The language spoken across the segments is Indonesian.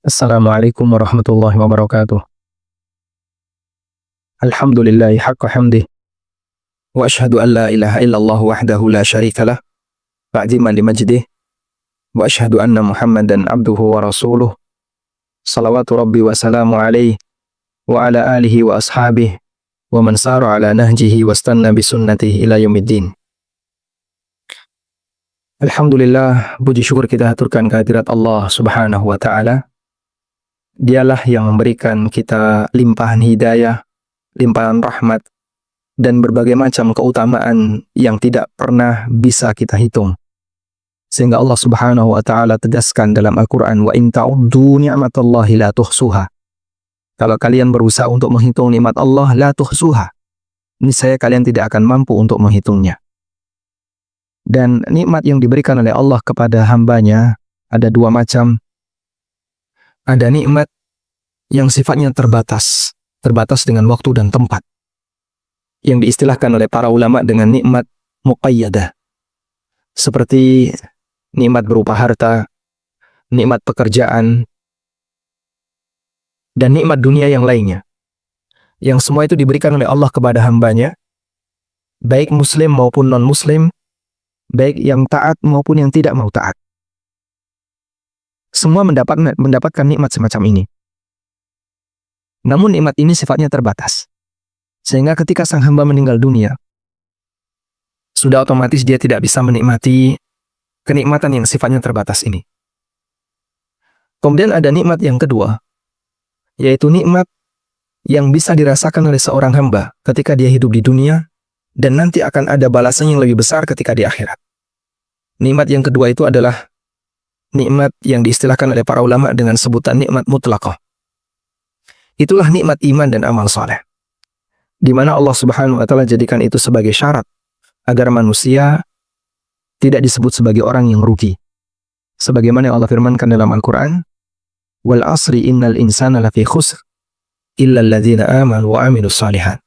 Assalamualaikum warahmatullahi wabarakatuh. Alhamdulillahi haqqa hamdih. Wa ashhadu an la ilaha illallah wahdahu la syarika lah. Ta'ziman li majdih. Wa ashhadu anna Muhammadan abduhu wa rasuluh. Salawatu rabbi wa salamu alaihi. Wa ala alihi wa ashabih. Wa man sara ala nahjihi wa stanna bisunnatihi ila yaumiddin. Alhamdulillah, puji syukur kita haturkan kehadirat Allah subhanahu wa ta'ala. Dialah yang memberikan kita limpahan hidayah, limpahan rahmat, dan berbagai macam keutamaan yang tidak pernah bisa kita hitung. Sehingga Allah subhanahu wa ta'ala tegaskan dalam Al-Quran, wa in ta'uddu ni'matallahi la tuhsuha. Kalau kalian berusaha untuk menghitung nikmat Allah, la tuhsuha. Niscaya kalian tidak akan mampu untuk menghitungnya. Dan nikmat yang diberikan oleh Allah kepada hambanya ada dua macam. Ada nikmat yang sifatnya terbatas dengan waktu dan tempat, yang diistilahkan oleh para ulama dengan nikmat muqayyadah, seperti nikmat berupa harta, nikmat pekerjaan, dan nikmat dunia yang lainnya, yang semua itu diberikan oleh Allah kepada hambanya, baik muslim maupun non-muslim, baik yang taat maupun yang tidak mau taat. Semua mendapatkan nikmat semacam ini. Namun nikmat ini sifatnya terbatas. Sehingga ketika sang hamba meninggal dunia, sudah otomatis dia tidak bisa menikmati kenikmatan yang sifatnya terbatas ini. Kemudian ada nikmat yang kedua, yaitu nikmat yang bisa dirasakan oleh seorang hamba ketika dia hidup di dunia, dan nanti akan ada balasan yang lebih besar ketika di akhirat. Nikmat yang kedua itu adalah nikmat yang diistilahkan oleh para ulama dengan sebutan nikmat mutlaqah. Itulah nikmat iman dan amal saleh, di mana Allah subhanahu wa ta'ala jadikan itu sebagai syarat agar manusia tidak disebut sebagai orang yang rugi. Sebagaimana Allah firmankan dalam Al-Quran, wal asri innal insana lafi khusr illa alladhina amanu wa amilus salihat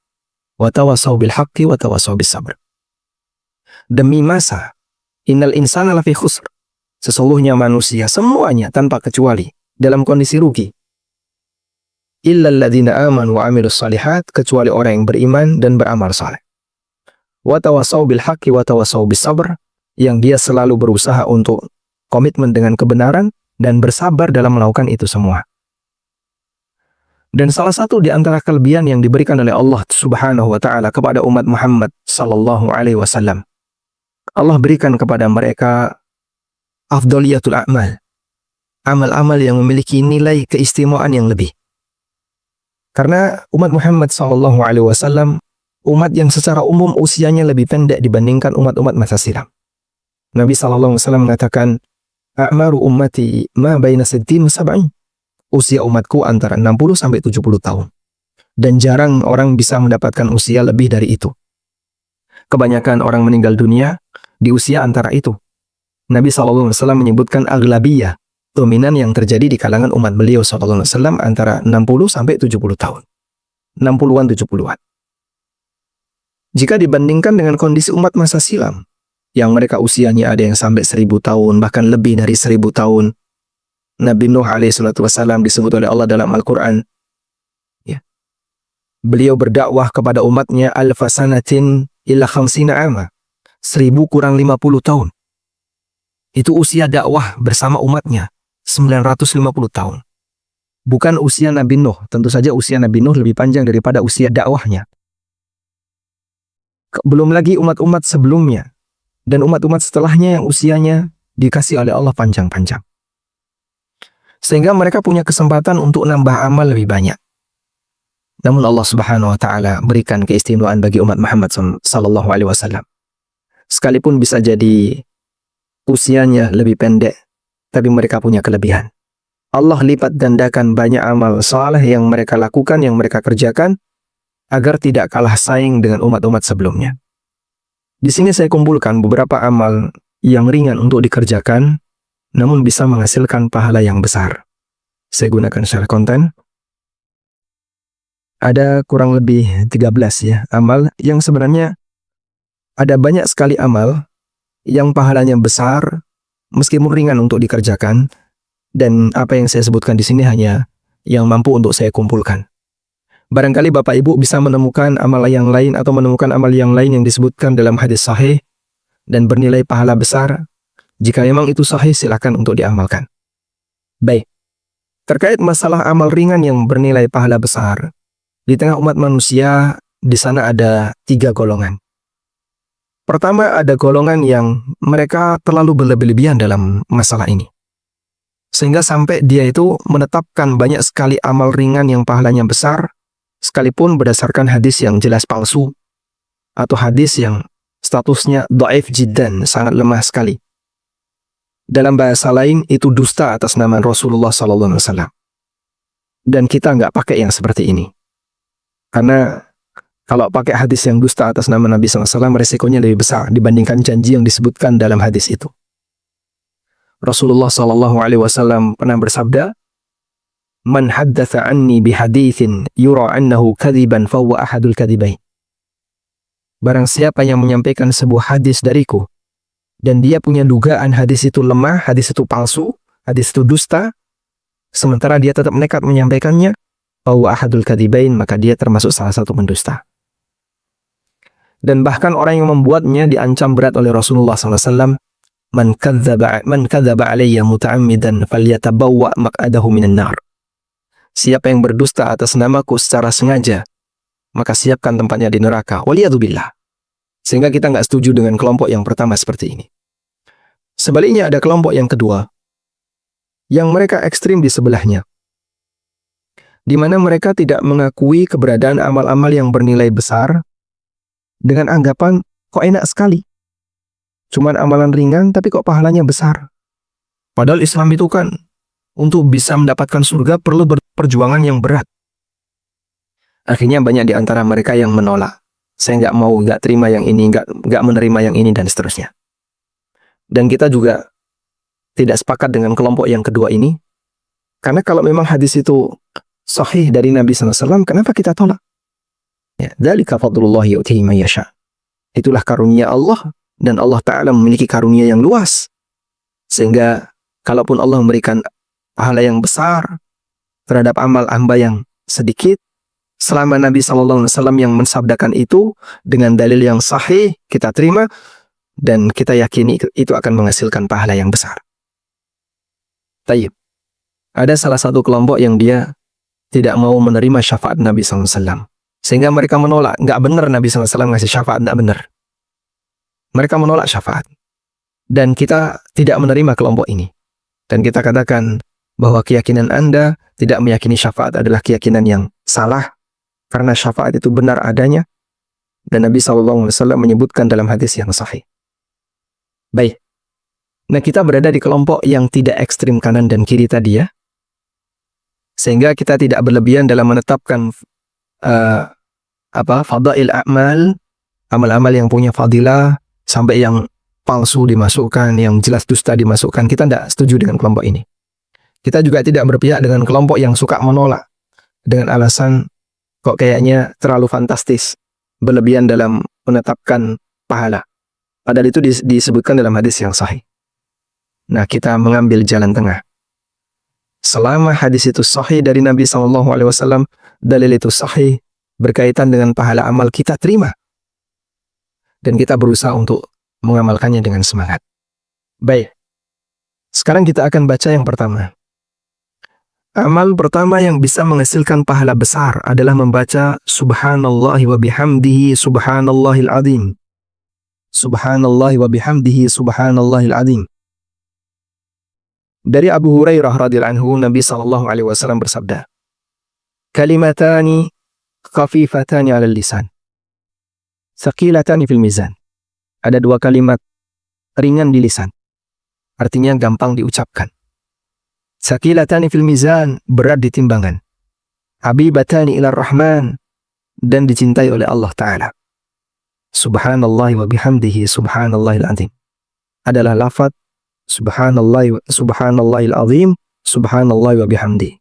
wa tawasaw bil haqqi wa tawasaw bis sabr. Demi masa, innal insana lafi khusr, sesungguhnya manusia semuanya tanpa kecuali dalam kondisi rugi. Illal ladzina amanu wa amilus shalihat, kecuali orang yang beriman dan beramal saleh. Wa tawasaw bil haqqi wa tawasaw bis sabr, yang dia selalu berusaha untuk komitmen dengan kebenaran dan bersabar dalam melakukan itu semua. Dan salah satu di antara kelebihan yang diberikan oleh Allah Subhanahu wa taala kepada umat Muhammad sallallahu alaihi wasallam, Allah berikan kepada mereka afdaliyatul a'mal, amal-amal yang memiliki nilai keistimewaan yang lebih. Karena umat Muhammad SAW umat yang secara umum usianya lebih pendek dibandingkan umat-umat masa silam. Nabi SAW mengatakan, a'maru ummati ma baina sittin sab'in. Usia umatku antara 60 sampai 70 tahun. Dan jarang orang bisa mendapatkan usia lebih dari itu. Kebanyakan orang meninggal dunia di usia antara itu. Nabi SAW menyebutkan aghlabiyah, dominan yang terjadi di kalangan umat beliau SAW antara 60 sampai 70 tahun. 60-an, 70-an. Jika dibandingkan dengan kondisi umat masa silam, yang mereka usianya ada yang sampai 1000 tahun, bahkan lebih dari 1000 tahun. Nabi Nuh alaihissalam disebut oleh Allah dalam Al-Quran. Ya. Beliau berdakwah kepada umatnya alfasanatin illa khamsina ama. 1000 kurang 50 tahun. Itu usia dakwah bersama umatnya, 950 tahun. Bukan usia Nabi Nuh, tentu saja usia Nabi Nuh lebih panjang daripada usia dakwahnya. Belum lagi umat-umat sebelumnya, dan umat-umat setelahnya yang usianya dikasih oleh Allah panjang-panjang. Sehingga mereka punya kesempatan untuk nambah amal lebih banyak. Namun Allah subhanahu wa ta'ala berikan keistimewaan bagi umat Muhammad sallallahu alaihi wasallam. Sekalipun bisa jadi usianya lebih pendek, tapi mereka punya kelebihan. Allah lipat gandakan banyak amal saleh yang mereka lakukan, yang mereka kerjakan, agar tidak kalah saing dengan umat-umat sebelumnya. Di sini saya kumpulkan beberapa amal yang ringan untuk dikerjakan, namun bisa menghasilkan pahala yang besar. Saya gunakan secara konten. Ada kurang lebih 13 ya, amal yang sebenarnya ada banyak sekali amal yang pahalanya besar, meskipun ringan untuk dikerjakan, Dan apa yang saya sebutkan di sini hanya yang mampu untuk saya kumpulkan. Barangkali Bapak Ibu bisa menemukan amal yang lain atau menemukan amal yang lain yang disebutkan dalam hadis sahih dan bernilai pahala besar. Jika memang itu sahih, silakan untuk diamalkan. Baik, terkait masalah amal ringan yang bernilai pahala besar, di tengah umat manusia, di sana ada 3 golongan. Pertama, ada golongan yang mereka terlalu berlebih-lebihan dalam masalah ini. Sehingga sampai dia itu menetapkan banyak sekali amal ringan yang pahalanya besar, sekalipun berdasarkan hadis yang jelas palsu, atau hadis yang statusnya dhaif jiddan, sangat lemah sekali. Dalam bahasa lain, itu dusta atas nama Rasulullah SAW. Dan kita nggak pakai yang seperti ini. Karena kalau pakai hadis yang dusta atas nama Nabi SAW, resikonya lebih besar dibandingkan janji yang disebutkan dalam hadis itu. Rasulullah SAW pernah bersabda, "Man haddatha anni bihadithin yura annahu kadhiban fahuwa ahadul kadhibain." Barang siapa yang menyampaikan sebuah hadis dariku, dan dia punya dugaan hadis itu lemah, hadis itu palsu, hadis itu dusta, sementara dia tetap nekat menyampaikannya, fahuwa ahadul kadhibain, maka dia termasuk salah satu pendusta. Dan bahkan orang yang membuatnya diancam berat oleh Rasulullah SAW, Man kadzdzaba alayya muta'ammidan falyatabawwa maq'adahu minan nar. Siapa yang berdusta atas namaku secara sengaja, maka siapkan tempatnya di neraka. Waliyadzubillah. Sehingga kita nggak setuju dengan kelompok yang pertama seperti ini. Sebaliknya ada kelompok yang kedua, yang mereka ekstrim di sebelahnya, di mana mereka tidak mengakui keberadaan amal-amal yang bernilai besar dengan anggapan kok enak sekali. Cuman amalan ringan tapi kok pahalanya besar. Padahal Islam itu kan untuk bisa mendapatkan surga perlu perjuangan yang berat. Akhirnya banyak di antara mereka yang menolak. Saya nggak terima yang ini, nggak menerima yang ini, dan seterusnya. Dan kita juga tidak sepakat dengan kelompok yang kedua ini. Karena kalau memang hadis itu sahih dari Nabi SAW, kenapa kita tolak? Ya, dzalika fadlullah yu'tihi man yasha. Itulah karunia Allah. Dan Allah Ta'ala memiliki karunia yang luas. Sehingga kalaupun Allah memberikan pahala yang besar terhadap amal hamba yang sedikit, selama Nabi SAW yang mensabdakan itu dengan dalil yang sahih, kita terima dan kita yakini itu akan menghasilkan pahala yang besar. Tayyib. Ada salah satu kelompok yang dia tidak mau menerima syafaat Nabi SAW. Sehingga mereka menolak. Nggak benar Nabi SAW ngasih syafaat, nggak benar. Mereka menolak syafaat. Dan kita tidak menerima kelompok ini. Dan kita katakan bahwa keyakinan Anda tidak meyakini syafaat adalah keyakinan yang salah. Karena syafaat itu benar adanya. Dan Nabi SAW menyebutkan dalam hadis yang sahih. Baik. Nah, kita berada di kelompok yang tidak ekstrim kanan dan kiri tadi ya. Sehingga kita tidak berlebihan dalam menetapkan fadail a'mal, amal-amal yang punya fadilah, sampai yang palsu dimasukkan, yang jelas dusta dimasukkan. Kita tidak setuju dengan kelompok ini. Kita juga tidak berpihak dengan kelompok yang suka menolak dengan alasan kok kayaknya terlalu fantastis, berlebihan dalam menetapkan pahala. Padahal itu disebutkan dalam hadis yang sahih. Nah, kita mengambil jalan tengah. Selama hadis itu sahih dari Nabi SAW, dalil itu sahih, berkaitan dengan pahala amal, kita terima. Dan kita berusaha untuk mengamalkannya dengan semangat. Baik. Sekarang kita akan baca yang pertama. Amal pertama yang bisa menghasilkan pahala besar adalah membaca Subhanallahi wa bihamdihi subhanallahil azim. Subhanallahi wa bihamdihi subhanallahil azim. Dari Abu Hurairah radhiyallahu anhu, Nabi SAW bersabda, Kalimatani khafifatani 'alal lisan, tsaqilatani fil mizan. Ada 2 kalimat ringan di lisan, artinya gampang diucapkan. Tsaqilatani fil mizan, berat di timbangan. Habibatani ilar rahman, dan dicintai oleh Allah Ta'ala. Subhanallahi wa bihamdihi subhanallahil azim adalah lafaz subhanallahil azim, subhanallahi wa bihamdihi.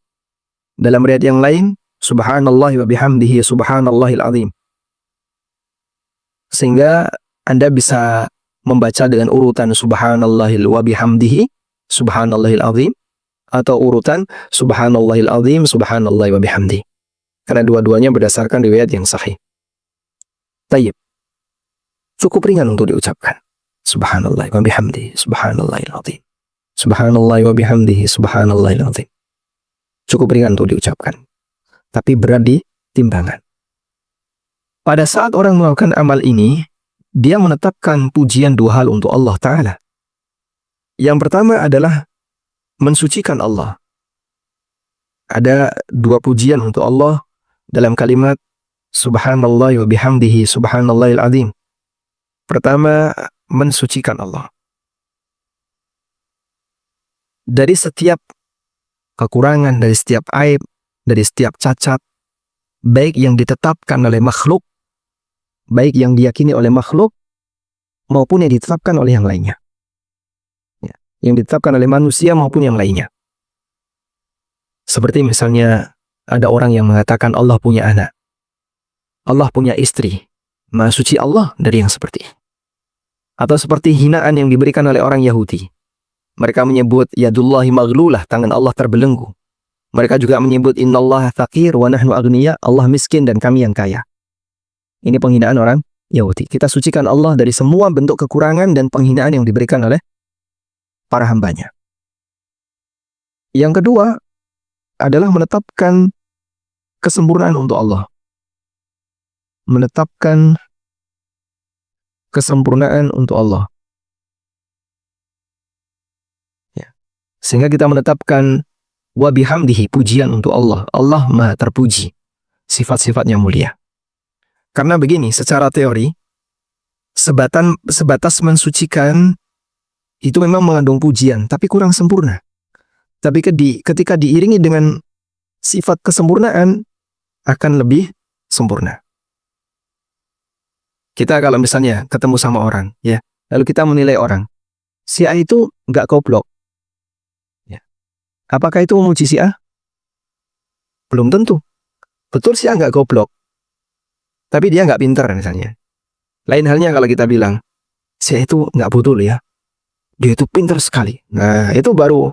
Dalam riwayat yang lain, subhanallahi wa bihamdihi subhanallahil azim. Sehingga Anda bisa membaca dengan urutan subhanallahil wa bihamdihi subhanallahil azim, atau urutan subhanallahil azim, subhanallahi wa bihamdi. Karena dua-duanya berdasarkan riwayat yang sahih. Tayyib. Cukup ringan untuk diucapkan. Subhanallah wa bihamdi, subhanallahil azim. Subhanallah wa bihamdihi, subhanallahil azim. Cukup ringan untuk diucapkan. Tapi berat di timbangan. Pada saat orang melakukan amal ini, dia menetapkan pujian dua hal untuk Allah Ta'ala. Yang pertama adalah mensucikan Allah. Ada dua pujian untuk Allah dalam kalimat subhanallah wa bihamdihi subhanallahil azim. Pertama, mensucikan Allah dari setiap kekurangan, dari setiap aib, dari setiap cacat, baik yang ditetapkan oleh makhluk, baik yang diyakini oleh makhluk, maupun yang ditetapkan oleh yang lainnya. Yang ditetapkan oleh manusia maupun yang lainnya. Seperti misalnya ada orang yang mengatakan Allah punya anak, Allah punya istri. Maha suci Allah dari yang seperti ini. Atau seperti hinaan yang diberikan oleh orang Yahudi. Mereka menyebut yadullahi maghlulah, tangan Allah terbelenggu. Mereka juga menyebut innallaha faqir wa nahnu aghniya, Allah miskin dan kami yang kaya. Ini penghinaan orang Yahudi. Kita sucikan Allah dari semua bentuk kekurangan dan penghinaan yang diberikan oleh para hambanya. Yang kedua adalah menetapkan kesempurnaan untuk Allah. Menetapkan kesempurnaan untuk Allah. Ya. Sehingga kita menetapkan wa bihamdihi, pujian untuk Allah. Allah Maha terpuji. Sifat-sifatnya mulia. Karena begini, secara teori, sebatas mensucikan itu memang mengandung pujian, tapi kurang sempurna. Tapi ketika diiringi dengan sifat kesempurnaan, akan lebih sempurna. Kita kalau misalnya ketemu sama orang, ya, lalu kita menilai orang, si A itu nggak goblok. Ya. Apakah itu memuji si A? Belum tentu. Betul si A nggak goblok, tapi dia nggak pintar misalnya. Lain halnya kalau kita bilang, si A itu nggak betul ya. Dia itu pintar sekali. Nah, itu baru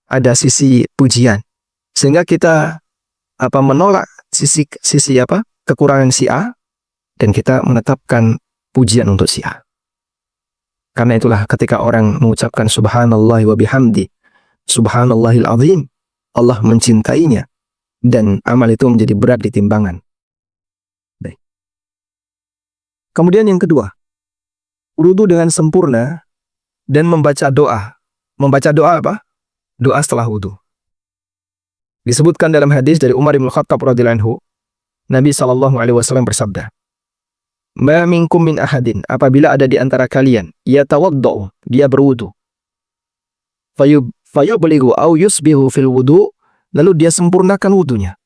ada sisi pujian. Sehingga kita menolak sisi kekurangan si A dan kita menetapkan pujian untuk si A. Karena itulah ketika orang mengucapkan subhanallah wa bihamdi, subhanallahil azim, Allah mencintainya dan amal itu menjadi berat di timbangan. Baik. Kemudian yang kedua, wudu dengan sempurna dan membaca doa. Membaca doa apa? Doa setelah wudu. Disebutkan dalam hadis dari Umar bin Khattab radhiyallahu anhu, Nabi SAW bersabda, "Ma minkum min ahadin," apabila ada di antara kalian, yatawaddau, dia berwudu, fayublighu au yusbihu fil wudu, lalu dia sempurnakan wudunya.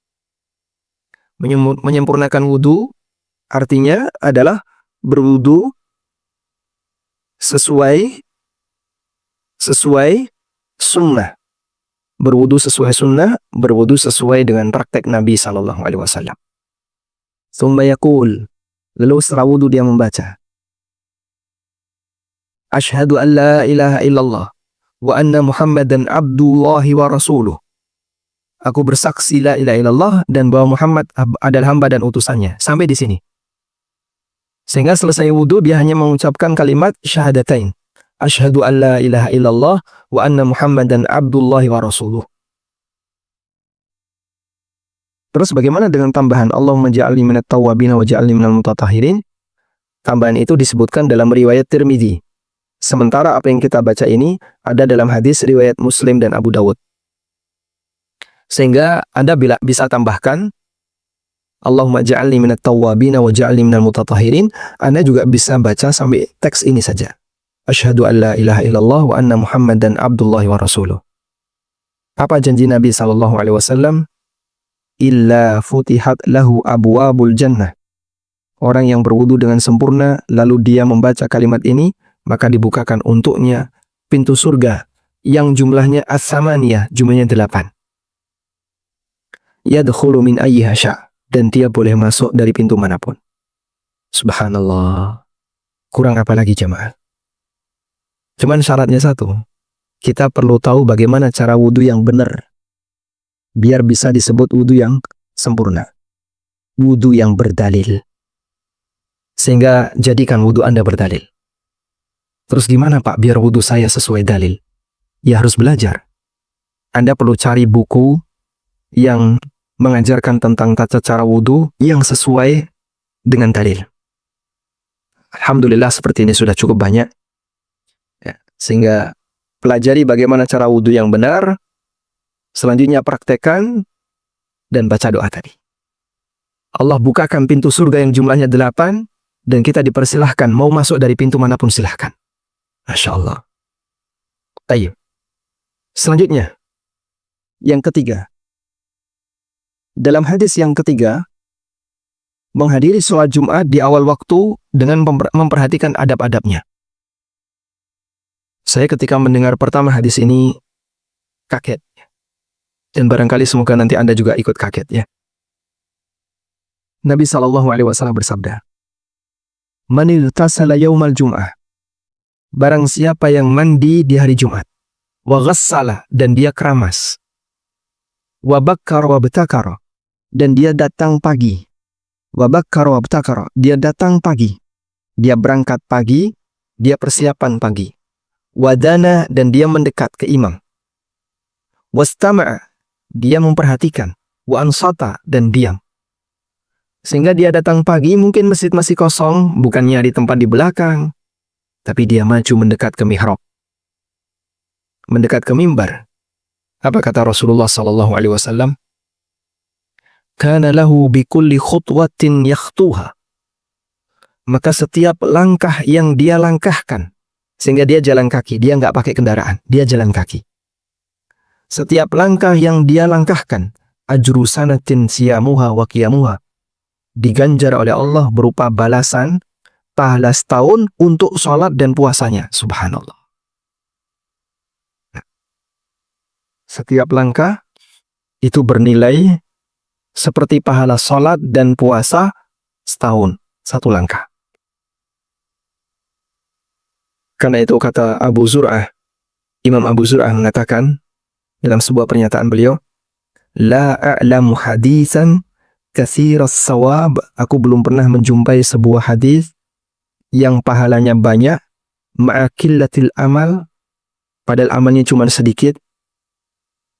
Menyempurnakan wudu artinya adalah berwudu sesuai sunnah. Berwudu sesuai sunnah, berwudu sesuai dengan praktek Nabi SAW. Tsumma yaqul, lalu setelah wudu dia membaca, Asyhadu an la ilaha illallah wa anna Muhammadan abdullahi wa rasuluh. Aku bersaksi la ilaha illallah dan bahwa Muhammad adalah hamba dan utusannya. Sampai di sini. Sehingga selesai wudu dia hanya mengucapkan kalimat syahadatain. Asyhadu an la ilaha illallah wa anna Muhammadan abdullahi wa rasuluh. Terus bagaimana dengan tambahan Allahumma ja'alni minat tawwabin wa ja'alni minal mutatahhirin? Tambahan itu disebutkan dalam riwayat Tirmidzi. Sementara apa yang kita baca ini ada dalam hadis riwayat Muslim dan Abu Dawud. Sehingga Anda bisa tambahkan Allahumma ja'alni minat tawwabin wa ja'alni minal mutatahhirin. Anda juga bisa baca sampai teks ini saja. Asyhadu an la ilaha illallah wa anna Muhammadan abdullahi wa rasuluh. Apa janji Nabi SAW? Illa futihat lahu abwabul jannah. Orang yang berwudu dengan sempurna lalu dia membaca kalimat ini, maka dibukakan untuknya pintu surga yang jumlahnya as-samaniyah, jumlahnya 8. Yadkhulu min ayyiha sya', dan dia boleh masuk dari pintu manapun. Subhanallah. Kurang apa lagi jemaah? Cuman syaratnya satu. kita perlu tahu bagaimana cara wudhu yang benar, biar bisa disebut wudhu yang sempurna, wudhu yang berdalil. Sehingga jadikan wudhu Anda berdalil. Terus gimana Pak biar wudhu saya sesuai dalil? Ya harus belajar. Anda perlu cari buku yang mengajarkan tentang tata cara wudhu yang sesuai dengan dalil. Alhamdulillah seperti ini sudah cukup banyak. Ya, sehingga pelajari bagaimana cara wudhu yang benar, selanjutnya praktekkan, dan baca doa tadi. Allah bukakan pintu surga yang jumlahnya 8, dan kita dipersilahkan mau masuk dari pintu manapun silahkan. Masya Allah. Ayo. Selanjutnya, yang ketiga. Dalam hadis yang ketiga, menghadiri sholat Jumat di awal waktu dengan memperhatikan adab-adabnya. Saya ketika mendengar pertama hadis ini kaget. Dan barangkali semoga nanti Anda juga ikut kaget ya. Nabi SAW bersabda, "Man igtasala yaumal jum'ah." Barang siapa yang mandi di hari Jumat, wa ghassala, dan dia keramas, wa bakkara wa btakara, dan dia datang pagi, wa bakkara wa btakara, dia datang pagi, dia berangkat pagi, dia persiapan pagi, wadana, dan dia mendekat ke imam, wastama'a, dia memperhatikan, wa ansata, dan diam. Sehingga dia datang pagi, mungkin masjid masih kosong, bukannya di tempat di belakang, tapi dia maju mendekat ke mihrab, mendekat ke mimbar. Apa kata Rasulullah SAW? Kana lahu bikulli khutwatin yakhtuha. Maka setiap langkah yang dia langkahkan, sehingga dia jalan kaki, dia nggak pakai kendaraan, dia jalan kaki. Setiap langkah yang dia langkahkan, ajru sanatin siyamuha wa qiyamuha, diganjar oleh Allah berupa balasan pahala setahun untuk sholat dan puasanya. Subhanallah. Setiap langkah itu bernilai seperti pahala sholat dan puasa setahun, satu langkah. Karena itu kata Abu Zur'ah, Imam Abu Zur'ah mengatakan dalam sebuah pernyataan beliau, "La a'lamu hadisan katsiras sawab." Aku belum pernah menjumpai sebuah hadis yang pahalanya banyak, ma'akillatil amal, padahal amalnya cuma sedikit,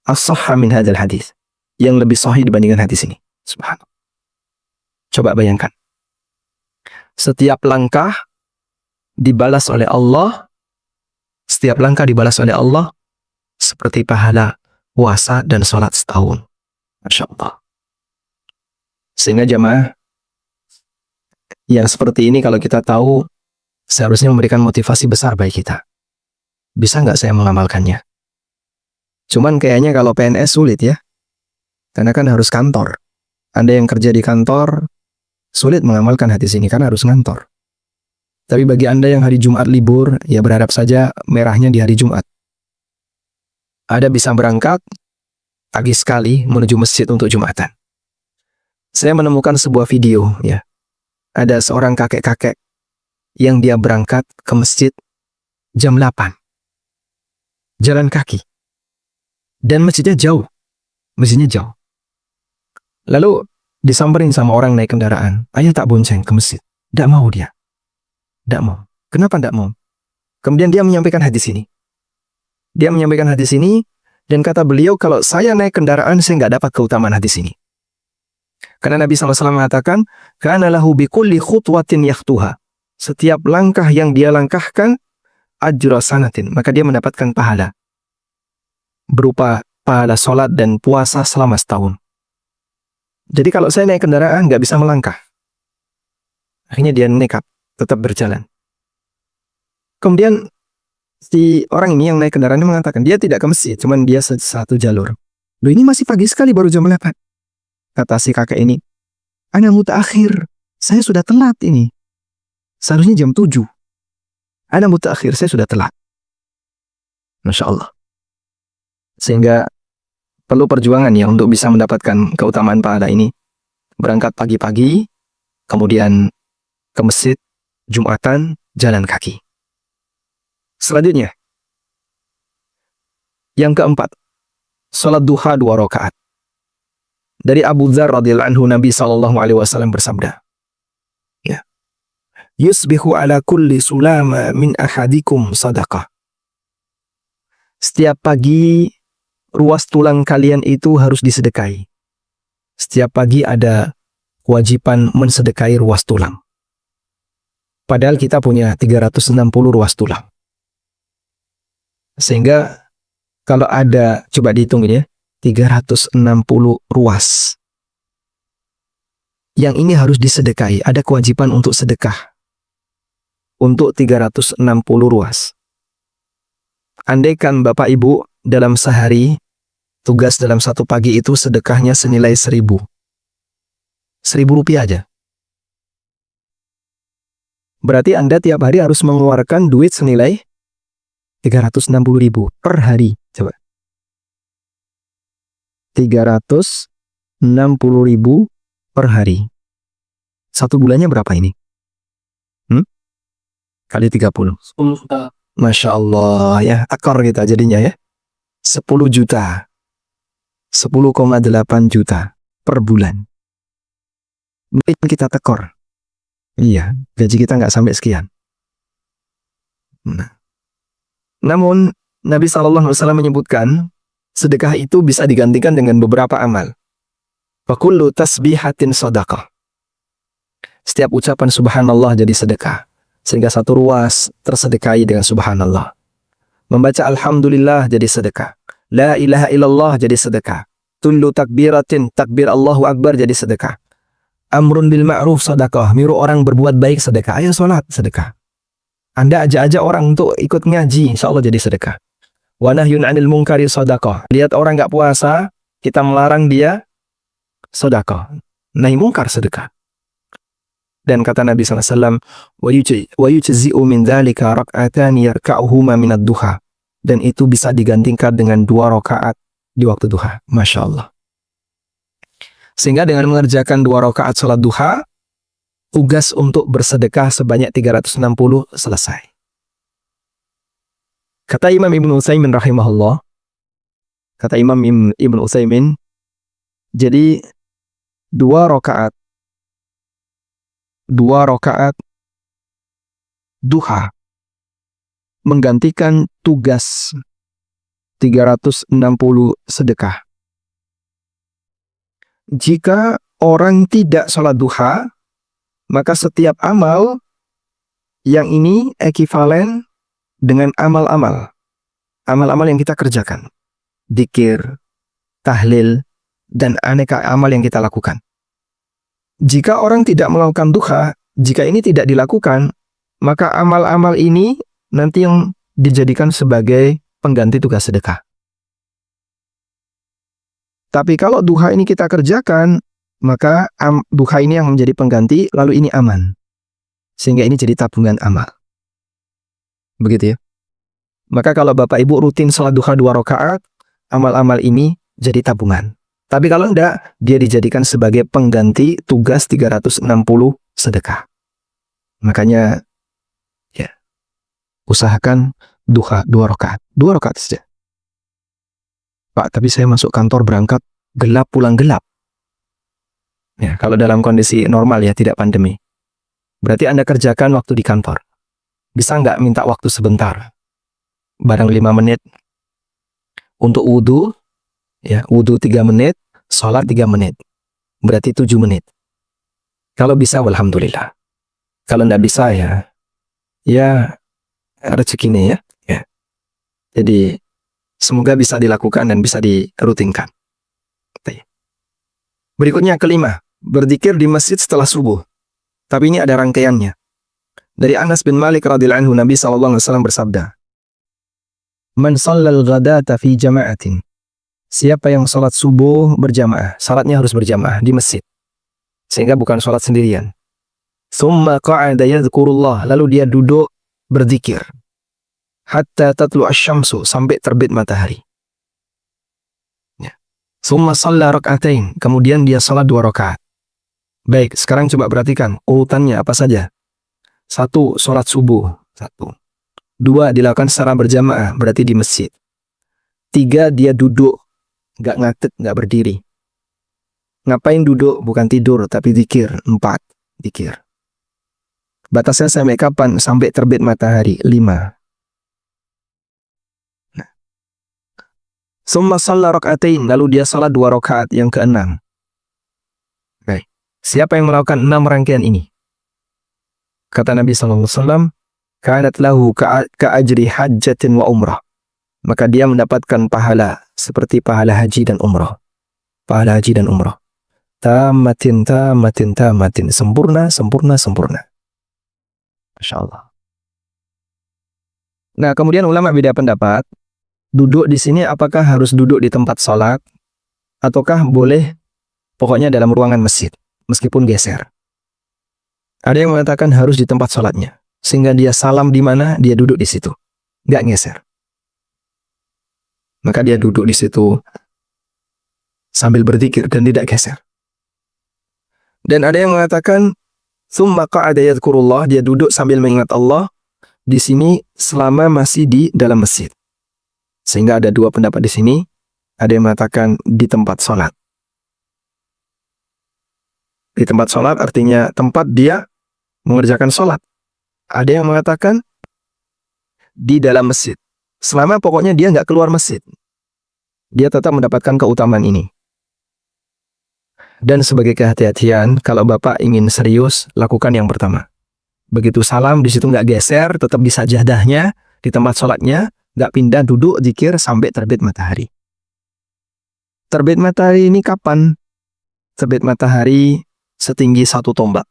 as-sahha min hadzal hadis, yang lebih sahih dibandingkan hadis ini. Subhanallah. Coba bayangkan. Setiap langkah dibalas oleh Allah, setiap langkah dibalas oleh Allah seperti pahala puasa dan sholat setahun. Masya Allah. Sehingga jamaah yang seperti ini kalau kita tahu, seharusnya memberikan motivasi besar bagi kita. Bisa nggak saya mengamalkannya? Cuman kayaknya kalau PNS sulit ya. Karena kan harus kantor. Anda yang kerja di kantor, sulit mengamalkan hadis ini karena harus ngantor. Tapi bagi Anda yang hari Jumat libur, ya berharap saja merahnya di hari Jumat. Anda bisa berangkat pagi sekali menuju masjid untuk Jumatan. Saya menemukan sebuah video ya. Ada seorang kakek-kakek yang dia berangkat ke masjid jam 8. Jalan kaki. Dan masjidnya jauh. Masjidnya jauh. Lalu disamperin sama orang naik kendaraan. Ayo tak bonceng ke masjid. Tidak mau dia. Tidak mau. Kenapa tidak mau? Kemudian dia menyampaikan hadis ini. Dia menyampaikan hadis ini dan kata beliau, kalau saya naik kendaraan saya nggak dapat keutamaan hadis ini. Karena Nabi SAW mengatakan, kana lahu bikulli khutwatin yakhtuha. Setiap langkah yang dia langkahkan, ajra sanatin, maka dia mendapatkan pahala. Berupa pahala sholat dan puasa selama setahun. Jadi kalau saya naik kendaraan, nggak bisa melangkah. Akhirnya dia nekat, tetap berjalan. Kemudian, si orang ini yang naik kendaraan ini mengatakan, dia tidak ke masjid, cuman dia satu jalur. Loh, ini masih pagi sekali, baru jam 8. Kata si kakek ini, ana mutaakhir, saya sudah telat ini. Seharusnya jam 7. Ana mutaakhir, saya sudah telat. Masya Allah. Sehingga perlu perjuangan ya untuk bisa mendapatkan keutamaan pahala ini. Berangkat pagi-pagi, kemudian ke masjid, Jumatan, jalan kaki. Selanjutnya, Yang keempat, salat duha 2 rakaat. Dari Abu Dzar radhiyallahu anhu, Nabi SAW bersabda, ya, yusbihu ala kulli sulama min ahadikum sadaqah. Setiap pagi ruas tulang kalian itu harus disedekahi. Setiap pagi ada kewajiban mensedekahi ruas tulang. Padahal kita punya 360 ruas tulang. Sehingga kalau ada, coba dihitung ya, 360 ruas. Yang ini harus disedekahi, ada kewajiban untuk sedekah. Untuk 360 ruas. Andaikan Bapak Ibu dalam sehari, tugas dalam satu pagi itu sedekahnya senilai 1.000 rupiah aja. Berarti Anda tiap hari harus mengeluarkan duit senilai 360.000 per hari. Coba. 360.000 per hari. Satu bulannya berapa ini? Kali 30. 10 juta. Masya Allah ya, akor kita jadinya ya. 10 juta. 10,8 juta per bulan. Mungkin kita tekor. Iya, gaji kita nggak sampai sekian. Namun, Nabi SAW menyebutkan, sedekah itu bisa digantikan dengan beberapa amal. Fakullu tasbihatin sadaqah. Setiap ucapan subhanallah jadi sedekah. Sehingga satu ruas tersedekahi dengan subhanallah. Membaca alhamdulillah jadi sedekah. La ilaha illallah jadi sedekah. Tullu takbiratin, takbir Allahu Akbar jadi sedekah. Amrun bil ma'ruf sedekah. Miru orang berbuat baik sedekah. Ayo sholat sedekah. Anda ajak-ajak orang untuk ikut ngaji, insya Allah jadi sedekah. Wa nahyun 'anil munkari sedekah. Lihat orang nggak puasa, kita melarang dia sedekah. Nahi munkar sedekah. Dan kata Nabi SAW, wa yujzi'u min dzalika rak'atani yarka'uhuma minad duha. Dan itu bisa digantikan dengan 2 rakaat di waktu duha. Masya Allah. Sehingga dengan mengerjakan 2 rakaat salat duha, tugas untuk bersedekah sebanyak 360 selesai. Kata Imam Ibn Utsaimin rahimahullah, kata Imam Ibn Utsaimin, jadi 2 rakaat duha menggantikan tugas 360 sedekah. Jika orang tidak sholat duha, maka setiap amal yang ini ekivalen dengan amal-amal yang kita kerjakan. Dzikir, tahlil, dan aneka amal yang kita lakukan. Jika orang tidak melakukan duha, jika ini tidak dilakukan, maka amal-amal ini nanti yang dijadikan sebagai pengganti tugas sedekah. Tapi kalau duha ini kita kerjakan, maka duha ini yang menjadi pengganti, lalu ini aman. Sehingga ini jadi tabungan amal. Begitu ya. Maka kalau Bapak Ibu rutin salat duha 2 rakaat, amal-amal ini jadi tabungan. Tapi kalau enggak, dia dijadikan sebagai pengganti tugas 360 sedekah. Makanya, ya, usahakan duha 2 rakaat. 2 rakaat saja. Pak, tapi saya masuk kantor berangkat gelap pulang gelap. Ya, kalau dalam kondisi normal ya, tidak pandemi. Berarti Anda kerjakan waktu di kantor. Bisa nggak minta waktu sebentar? Barang 5 menit. Untuk wudhu, ya, wudhu 3 menit, sholat 3 menit. Berarti 7 menit. Kalau bisa, alhamdulillah. Kalau nggak bisa ya rezekinya ya. Ya. Jadi, semoga bisa dilakukan dan bisa dirutinkan. Berikutnya kelima, berzikir di masjid setelah subuh. Tapi ini ada rangkaiannya. Dari Anas bin Malik radhiyallahu anhu, Nabi SAW bersabda, Man shallal ghadata fi jama'atin. Siapa yang sholat subuh berjamaah, salatnya harus berjamaah di masjid. Sehingga bukan sholat sendirian. Tsumma qa'ada yadhkurullah, lalu dia duduk berzikir. Hatta tatlu asy-syamsu, sampai terbit matahari. Tsumma shalla rak'atain, kemudian dia salat 2 rakaat. Baik, sekarang coba perhatikan urutannya apa saja. 1, sholat subuh. 1. 2, dilakukan secara berjamaah, berarti di masjid. 3 dia duduk, nggak ngadeg, nggak berdiri. Ngapain duduk? Bukan tidur, tapi zikir. 4 zikir. Batasnya sampai kapan? Sampai terbit matahari. 5. Summa shalla rak'atain, lalu dia salat 2 rakaat yang ke-6. Baik. Siapa yang melakukan 6 rangkaian ini? Kata Nabi SAW, kanat lahu ka'ajri hajjatin wa umrah. Maka dia mendapatkan pahala seperti pahala haji dan umrah. Pahala haji dan umrah. Tamatin, tamatin, tamatin. Sempurna, sempurna, sempurna. Masya Allah. Nah, kemudian ulama beda pendapat. Duduk di sini apakah harus duduk di tempat sholat? Ataukah boleh pokoknya dalam ruangan masjid, meskipun geser? Ada yang mengatakan harus di tempat sholatnya. Sehingga dia salam di mana, dia duduk di situ. Nggak geser. Maka dia duduk di situ sambil berzikir dan tidak geser. Dan ada yang mengatakan tsumma qa'ada yadhkurullah, dia duduk sambil mengingat Allah di sini selama masih di dalam masjid. Sehingga ada 2 pendapat di sini. Ada yang mengatakan di tempat sholat. Di tempat sholat artinya tempat dia mengerjakan sholat. Ada yang mengatakan di dalam masjid. Selama pokoknya dia nggak keluar masjid, dia tetap mendapatkan keutamaan ini. Dan sebagai kehati-hatian, kalau Bapak ingin serius, lakukan yang pertama. Begitu salam, di situ nggak geser, tetap di sajadahnya, di tempat sholatnya, nggak pindah duduk zikir sampai terbit matahari. Terbit matahari ini kapan? Terbit matahari setinggi 1 tombak.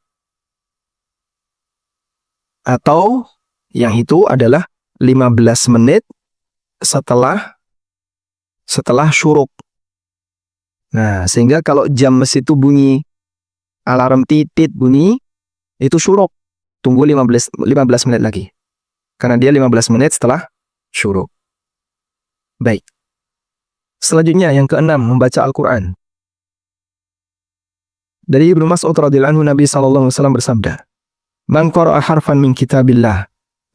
Atau yang itu adalah 15 menit setelah syuruk. Nah, sehingga kalau jam masjid itu bunyi, alarm titit bunyi, itu syuruk. Tunggu 15 menit lagi. Karena dia 15 menit setelah syuruk. Baik. Selanjutnya yang ke-6, membaca Al-Quran. Dari Ibnu Mas'ud radhiyallahu anhu, Nabi SAW bersabda, man qara'a harfan min kitabillah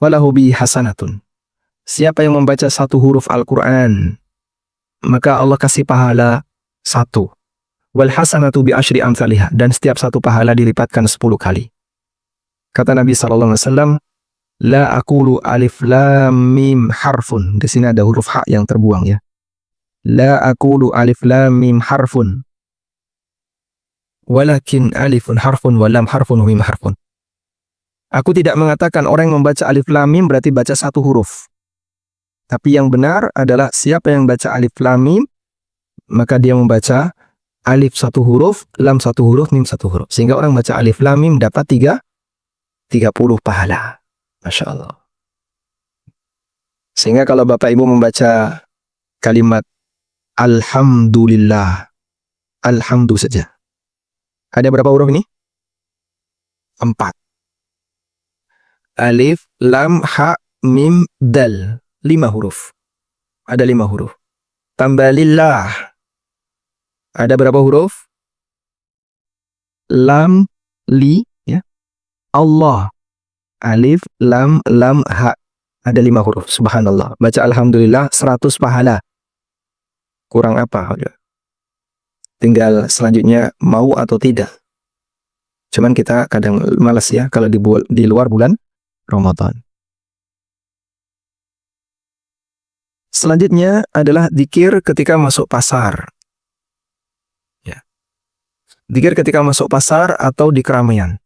walahu bi hasanatun. Siapa yang membaca 1 huruf Al-Quran, maka Allah kasih pahala 1. Wal hasanatu bi asyri amsalihha, dan setiap 1 pahala dilipatkan 10 kali. Kata Nabi SAW, la aqulu alif lam mim harfun. Di sini ada huruf ha yang terbuang ya. La aqulu alif lam mim harfun. Walakin alifun harfun wa lam harfun wa mim harfun. Aku tidak mengatakan orang yang membaca alif lam mim berarti baca 1 huruf. Tapi yang benar adalah siapa yang baca alif lam mim, maka dia membaca alif 1 huruf, lam 1 huruf, mim 1 huruf. Sehingga orang baca alif lam mim dapat 30 pahala. Masya Allah. Sehingga kalau Bapak Ibu membaca kalimat Alhamdulillah, Alhamdu saja. Ada berapa huruf ini? 4. Alif, lam, ha, mim, dal. 5 huruf. Ada 5 huruf. Tambah lillah. Ada berapa huruf? Lam, li, ya. Allah. Alif, lam, ha. Ada 5 huruf. Subhanallah. Baca Alhamdulillah 100 pahala. Kurang apa? Tinggal selanjutnya mau atau tidak. Cuman kita kadang malas ya kalau di luar bulan Ramadan. Selanjutnya adalah zikir ketika masuk pasar. Ya. Zikir ketika masuk pasar atau di keramaian.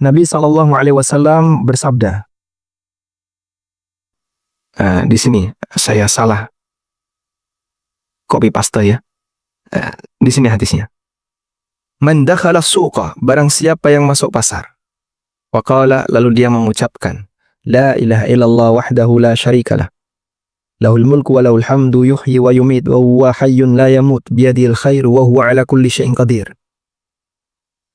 Nabi SAW bersabda. Di sini saya salah copy paste ya. Di sini hadisnya. Man dakhala suqa, barang siapa yang masuk pasar. Waqala, lalu dia mengucapkan, la ilaha illallah wahdahu la syarikalah. Lahul mulku wa lahul hamdu yuhyi wa yumit wa huwa hayyun la yamut biyadihil khair wa huwa ala kulli syai'in qadir.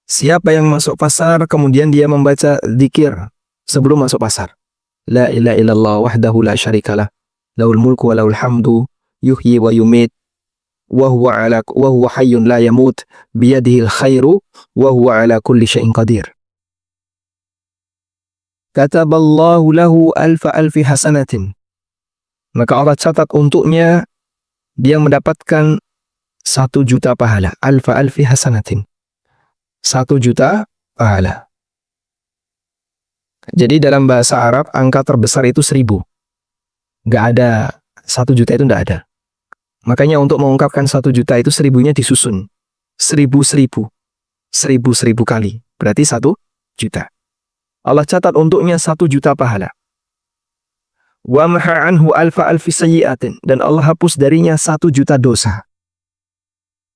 Siapa yang masuk pasar kemudian dia membaca zikir sebelum masuk pasar. La ilaha illallah wahdahu la syarikalah. Lahul mulku wa lahul hamdu yuhyi wa yumit wa huwa hayyun la yamut biyadihil khairu wa huwa ala kulli syai'in qadir. Kataballahu lahu alfa alfi hasanatin maka Allah catat untuknya dia mendapatkan 1.000.000 pahala. Alfa alfi hasanatin. 1.000.000 pahala. Jadi dalam bahasa Arab, angka terbesar itu 1.000. Nggak ada 1.000.000 itu nggak ada. Makanya untuk mengungkapkan 1.000.000 itu 1.000-nya disusun. 1.000 kali. Berarti 1.000.000. Allah catat untuknya 1.000.000 pahala. Wa maha anhu alfa alfi sayyi'atin. Dan Allah hapus darinya 1.000.000 dosa.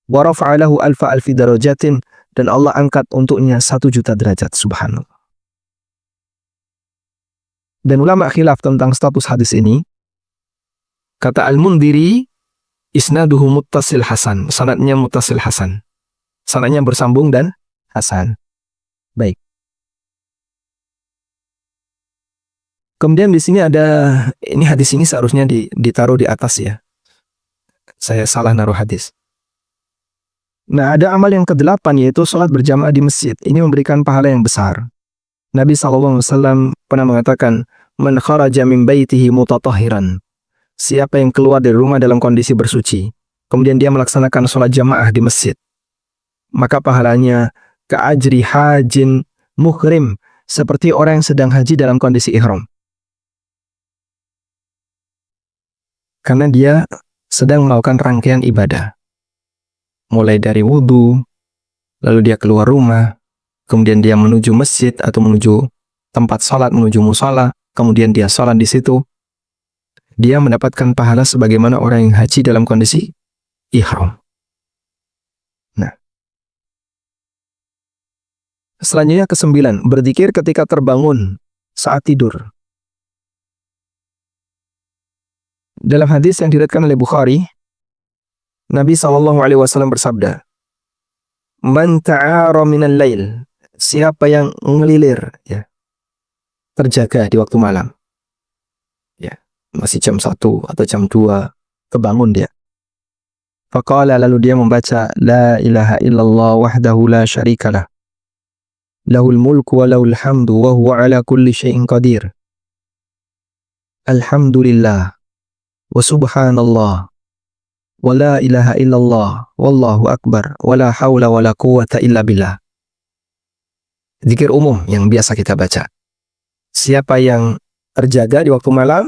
Wa rafa'a lahu alfa alfi darajatin. Dan Allah angkat untuknya 1.000.000 derajat. Subhanallah. Dan ulama khilaf tentang status hadis ini. Kata Al-Mundhiri, isnaduhu muttasil hasan. Sanadnya muttasil hasan. Sanadnya bersambung dan hasan. Baik. Kemudian di sini ada, ini hadis ini seharusnya ditaruh di atas ya. Saya salah naruh hadis. Nah, ada amal yang ke-8 yaitu sholat berjamaah di masjid. Ini memberikan pahala yang besar. Nabi SAW pernah mengatakan, "Man kharaja min baitihi mutatahhiran." Siapa yang keluar dari rumah dalam kondisi bersuci, kemudian dia melaksanakan sholat jamaah di masjid, maka pahalanya ka'ajri hajin muhrim, seperti orang yang sedang haji dalam kondisi ihram. Karena dia sedang melakukan rangkaian ibadah. Mulai dari wudhu, lalu dia keluar rumah, kemudian dia menuju masjid atau menuju tempat sholat, menuju musala, kemudian dia sholat di situ. Dia mendapatkan pahala sebagaimana orang yang haji dalam kondisi ihram. Nah. Selanjutnya ke-9, berzikir ketika terbangun saat tidur. Dalam hadis yang diriwayatkan oleh Bukhari, Nabi SAW bersabda, "Man ta'ara minal lail." Siapa yang ngelilir, ya, terjaga di waktu malam. Ya, masih jam 1 atau jam 2, kebangun dia. Faqala, lalu dia membaca, "La ilaha illallah wahdahu la syarikalah. Lahul mulku wa lahul hamdu wa huwa ala kulli syai'in qadir. Alhamdulillah. Wa subhanallah. Wa la ilaha illallah. Wallahu akbar. Wa la hawla wa la quwwata illa billah." Zikir umum yang biasa kita baca. Siapa yang terjaga di waktu malam,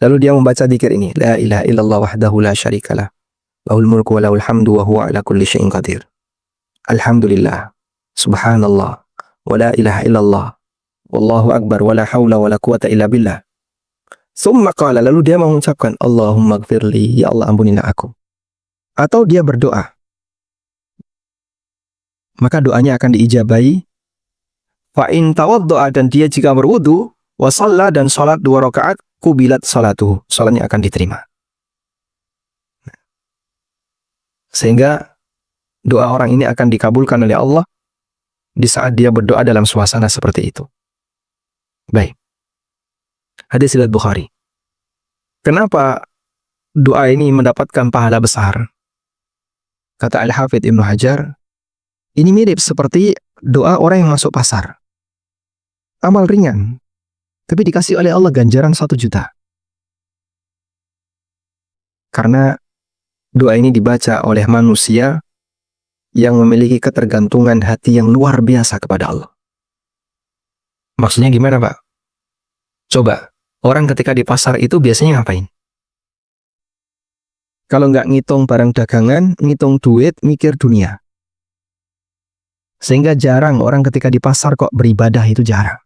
lalu dia membaca zikir ini. La ilaha illallah wahdahu la syarikalah. Lahul mulku wa lahul hamdu wa huwa ala kulli syai'in qadir. Alhamdulillah. Subhanallah. Wa la ilaha illallah. Wallahu akbar. Wa la hawla wa la quwwata illa billah. Summa qala, lalu dia mengucapkan, Allahumma gfirli, ya Allah ampunilah aku. Atau dia berdoa, maka doanya akan diijabahi. Fa in tawaddo'a, dan dia jika berwudu, wa shalla, dan salat 2 rakaat, kubilat salatuhu, salatnya akan diterima. Sehingga doa orang ini akan dikabulkan oleh Allah di saat dia berdoa dalam suasana seperti itu. Baik. Hadis riwayat Bukhari. Kenapa doa ini mendapatkan pahala besar? Kata Al-Hafidz Ibnu Hajar, ini mirip seperti doa orang yang masuk pasar. Amal ringan, tapi dikasih oleh Allah ganjaran 1.000.000. Karena doa ini dibaca oleh manusia yang memiliki ketergantungan hati yang luar biasa kepada Allah. Maksudnya gimana, Pak? Coba, orang ketika di pasar itu biasanya ngapain? Kalau nggak ngitung barang dagangan, ngitung duit, mikir dunia. Sehingga jarang orang ketika di pasar kok beribadah, itu jarang.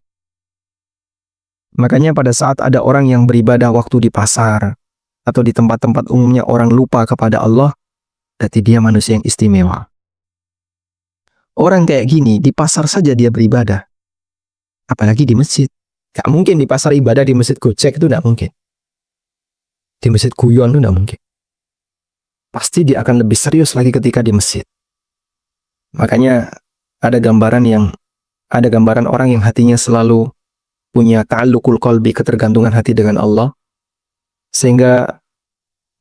Makanya pada saat ada orang yang beribadah waktu di pasar, atau di tempat-tempat umumnya orang lupa kepada Allah, berarti dia manusia yang istimewa. Orang kayak gini, di pasar saja dia beribadah. Apalagi di masjid. Gak mungkin di pasar ibadah, di masjid gocek, itu gak mungkin. Di masjid guyon itu gak mungkin. Pasti dia akan lebih serius lagi ketika di masjid. Makanya ada gambaran orang yang hatinya selalu punya ta'alluqul qalbi, ketergantungan hati dengan Allah, sehingga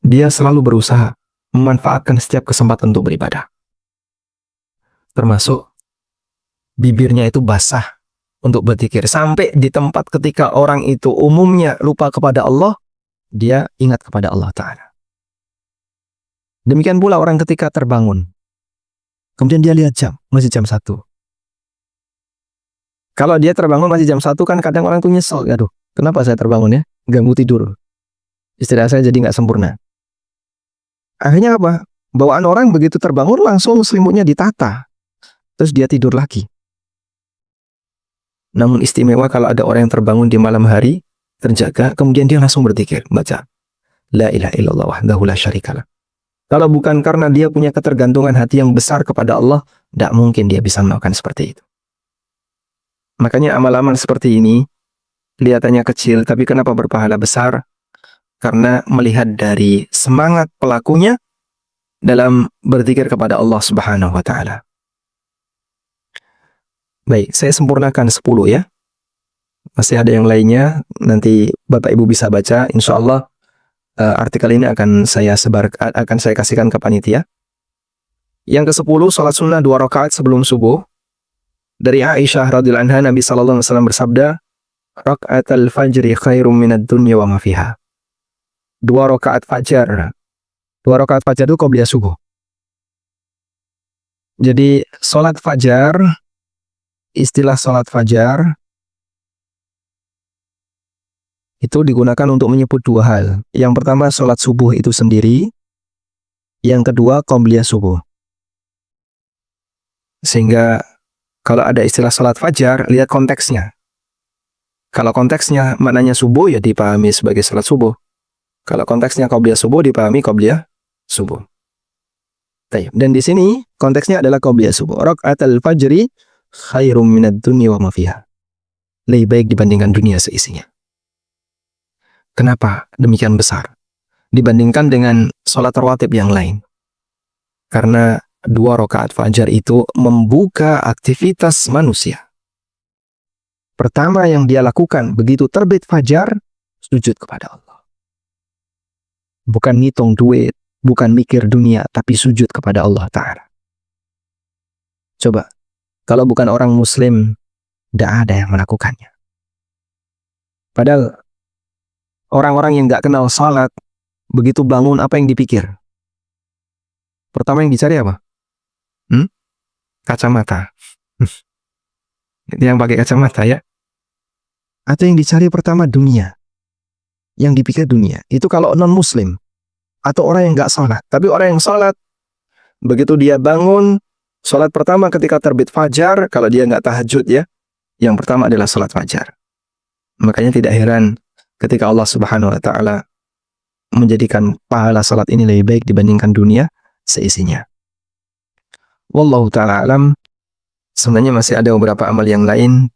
dia selalu berusaha memanfaatkan setiap kesempatan untuk beribadah. Termasuk bibirnya itu basah untuk berzikir. Sampai di tempat ketika orang itu umumnya lupa kepada Allah, dia ingat kepada Allah Ta'ala. Demikian pula orang ketika terbangun, kemudian dia lihat jam, masih jam 1. Kalau dia terbangun masih jam 1 kan kadang orang tuh nyesel, aduh kenapa saya terbangun ya, ganggu tidur, istirahat saya jadi nggak sempurna. Akhirnya apa? Bawaan orang begitu terbangun langsung selimutnya ditata, terus dia tidur lagi. Namun istimewa kalau ada orang yang terbangun di malam hari, terjaga, kemudian dia langsung berzikir, baca La ilaha illallah wahdahu la syarikalah. Kalau bukan karena dia punya ketergantungan hati yang besar kepada Allah, tidak mungkin dia bisa melakukan seperti itu. Makanya amal-amal seperti ini kelihatannya kecil, tapi kenapa berpahala besar? Karena melihat dari semangat pelakunya dalam berzikir kepada Allah Subhanahu wa Ta'ala. Baik, saya sempurnakan 10 ya. Masih ada yang lainnya, nanti Bapak Ibu bisa baca. Insya Allah artikel ini akan saya kasihkan ke panitia. Yang ke-10, salat sunnah 2 rakaat sebelum subuh. Dari Aisyah radhiyallahu anha, Nabi sallallahu alaihi wasallam bersabda, "Raka'atul fajri khairum minad dunya wa ma fiha." 2 rakaat fajar. 2 rakaat fajar itu qobliyah subuh. Jadi salat fajar, istilah salat fajar itu digunakan untuk menyebut 2 hal. Yang pertama salat subuh itu sendiri, yang kedua qobliyah subuh. Sehingga kalau ada istilah salat fajar, lihat konteksnya. Kalau konteksnya maknanya subuh, ya dipahami sebagai salat subuh. Kalau konteksnya qobliyah subuh, dipahami qobliyah subuh. Dan di sini konteksnya adalah qobliyah subuh. Raka'atul fajri khairum minad dunya wa ma fiha. Lebih baik dibandingkan dunia seisinya. Kenapa demikian besar dibandingkan dengan sholat rawatib yang lain? Karena 2 rakaat fajar itu membuka aktivitas manusia. Pertama yang dia lakukan begitu terbit fajar, sujud kepada Allah. Bukan ngitung duit, bukan mikir dunia, tapi sujud kepada Allah Ta'ala. Coba, kalau bukan orang muslim, tidak ada yang melakukannya. Padahal orang-orang yang nggak kenal salat, begitu bangun apa yang dipikir? Pertama yang dicari apa? Kacamata. Yang pakai kacamata ya. Atau yang dicari pertama dunia. Yang dipikir dunia. Itu kalau non-muslim. Atau orang yang nggak salat. Tapi orang yang salat, begitu dia bangun, salat pertama ketika terbit fajar, kalau dia nggak tahajud ya, yang pertama adalah salat fajar. Makanya tidak heran ketika Allah Subhanahu wa Ta'ala menjadikan pahala salat ini lebih baik dibandingkan dunia seisinya. Wallahu ta'ala alam. Sebenarnya masih ada beberapa amal yang lain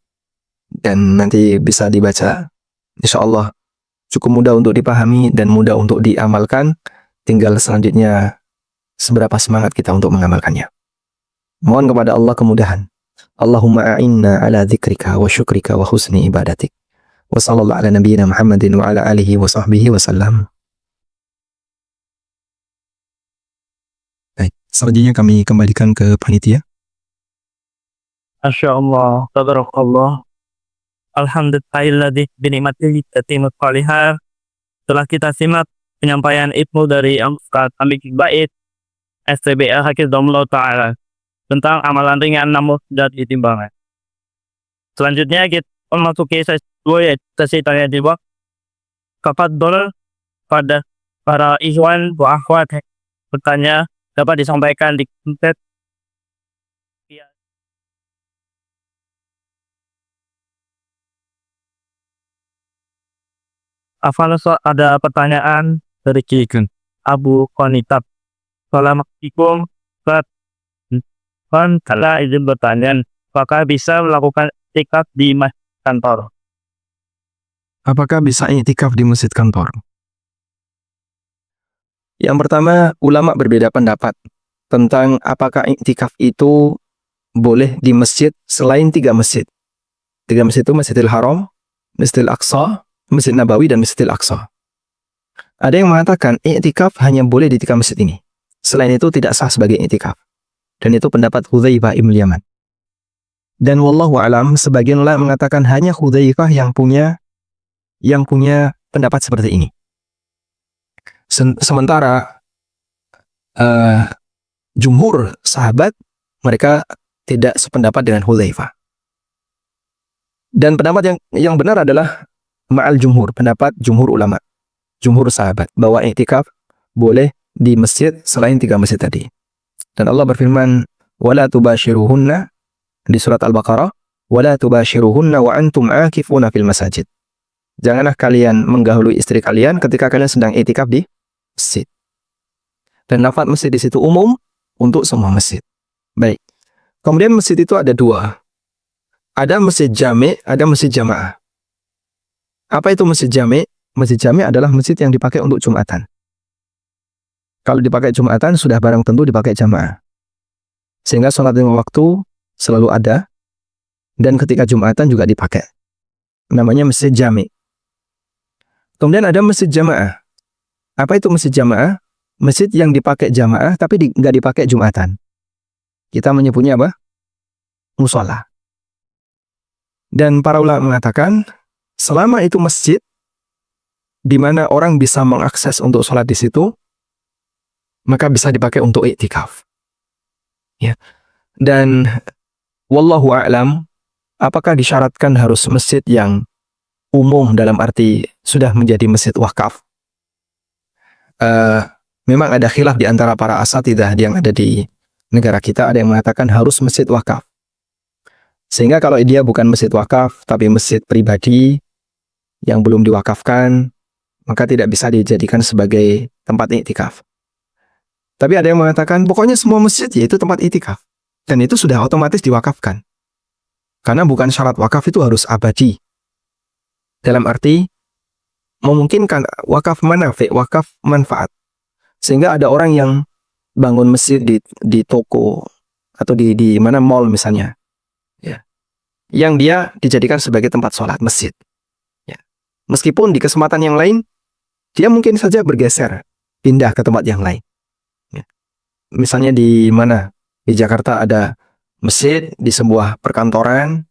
dan nanti bisa dibaca. Insya Allah cukup mudah untuk dipahami dan mudah untuk diamalkan. Tinggal selanjutnya seberapa semangat kita untuk mengamalkannya. Mohon kepada Allah kemudahan. Allahumma a'inna ala dzikrika wa syukrika wa husni ibadatik. Wa sallallahu ala nabiyyina Muhammadin wa ala alihi wa sahbihi wa sallam. Baik, selanjutnya kami kembalikan ke panitia. Masya Allah, tabarakallah. Alhamdulillahilladzi binikmatihi tatimmu shalihat. Setelah kita simak penyampaian ilmu dari Ustaz Amik Bait, STBA Hafizahullah Ta'ala, tentang amalan ringan namun sudah ditimbangan. Selanjutnya kita memasuki sesi 2, yaitu sesi tanya jawab. Tafadhol pada para ikhwan wa akhwat bertanya dapat disampaikan di konten. Ada pertanyaan dari Kiken Abu Qanitab. Assalamualaikum. Kan kala izin bertanya, apakah bisa melakukan iktikaf di masjid kantor? Apakah bisa iktikaf di masjid kantor? Yang pertama, ulama berbeda pendapat tentang apakah iktikaf itu boleh di masjid selain 3 masjid. 3 masjid itu Masjidil Haram, Masjidil Aqsa, Masjid Nabawi, dan Masjidil Aqsa. Ada yang mengatakan iktikaf hanya boleh di 3 masjid ini. Selain itu tidak sah sebagai iktikaf. Dan itu pendapat Hudzaifah Ibn Yaman. Dan wallahu alam, sebagian ulama mengatakan hanya Hudzaifah yang punya pendapat seperti ini. Sementara jumhur sahabat mereka tidak sependapat dengan Hudzaifah. Dan pendapat yang benar adalah ma'al jumhur, pendapat jumhur ulama, jumhur sahabat, bahwa i'tikaf boleh di masjid selain 3 masjid tadi. Dan Allah berfirman, wala tubashiruhunna di surat Al-Baqarah, wala tubashiruhunna wa antum akifuna fil masajid. Janganlah kalian menggahului istri kalian ketika kalian sedang i'tikaf di masjid. Dan lafaz masjid di situ umum untuk semua masjid. Baik. Kemudian masjid itu ada 2. Ada masjid jami', ada masjid jamaah. Apa itu masjid jami'? Masjid jami' adalah masjid yang dipakai untuk Jumatan. Kalau dipakai Jumatan, sudah barang tentu dipakai jamaah. Sehingga sholat 5 waktu selalu ada, dan ketika Jumatan juga dipakai. Namanya masjid jami'. Kemudian ada masjid jamaah. Apa itu masjid jamaah? Masjid yang dipakai jamaah, tapi nggak dipakai Jumatan. Kita menyebutnya apa? Musola. Dan para ulama mengatakan, selama itu masjid, di mana orang bisa mengakses untuk sholat di situ, maka bisa dipakai untuk i'tikaf. Ya. Dan wallahu a'lam, apakah disyaratkan harus masjid yang umum dalam arti sudah menjadi masjid wakaf? Memang ada khilaf di antara para asatidzah yang ada di negara kita. Ada yang mengatakan harus masjid wakaf. Sehingga kalau dia bukan masjid wakaf, tapi masjid pribadi yang belum diwakafkan, maka tidak bisa dijadikan sebagai tempat i'tikaf. Tapi ada yang mengatakan, pokoknya semua masjid yaitu tempat i'tikaf. Dan itu sudah otomatis diwakafkan. Karena bukan syarat wakaf itu harus abadi. Dalam arti, memungkinkan wakaf manafi', wakaf manfaat. Sehingga ada orang yang bangun masjid di toko, atau di mana mall misalnya. Ya. Yang dia dijadikan sebagai tempat sholat masjid. Ya. Meskipun di kesempatan yang lain, dia mungkin saja bergeser, pindah ke tempat yang lain. Ya. Misalnya di mana? Di Jakarta ada masjid di sebuah perkantoran,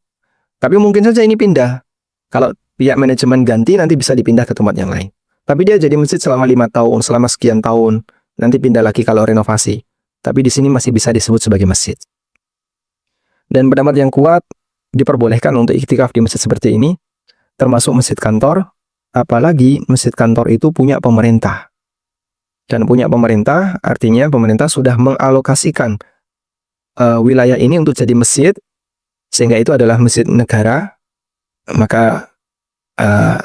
tapi mungkin saja ini pindah. Kalau pihak manajemen ganti, nanti bisa dipindah ke tempat yang lain. Tapi dia jadi masjid selama 5 tahun, selama sekian tahun, nanti pindah lagi kalau renovasi. Tapi di sini masih bisa disebut sebagai masjid. Dan pendapat yang kuat, diperbolehkan untuk iktikaf di masjid seperti ini, termasuk masjid kantor, apalagi masjid kantor itu punya pemerintah. Dan punya pemerintah, artinya pemerintah sudah mengalokasikan wilayah ini untuk jadi masjid, sehingga itu adalah masjid negara, maka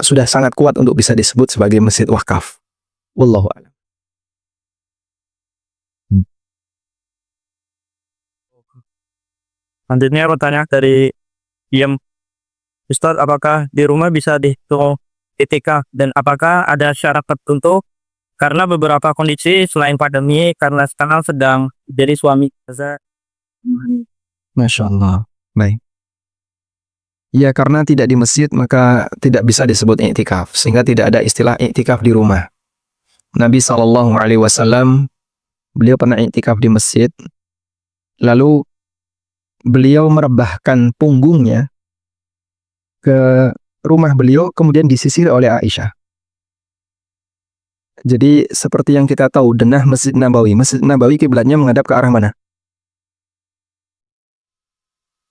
sudah sangat kuat untuk bisa disebut sebagai masjid wakaf. Wallahu a'lam. Selanjutnya pertanyaan dari Yem. Ustaz, apakah di rumah bisa dihitung i'tikaf dan apakah ada syarat tertentu? Karena beberapa kondisi selain pandemi, karena sekarang sedang jadi suami. Masya Allah. Baik. Ya, karena tidak di masjid, maka tidak bisa disebut i'tikaf. Sehingga tidak ada istilah i'tikaf di rumah. Nabi SAW, beliau pernah i'tikaf di masjid. Lalu beliau merebahkan punggungnya ke rumah beliau, kemudian disisir oleh Aisyah. Jadi seperti yang kita tahu, denah Masjid Nabawi. Masjid Nabawi kiblatnya menghadap ke arah mana?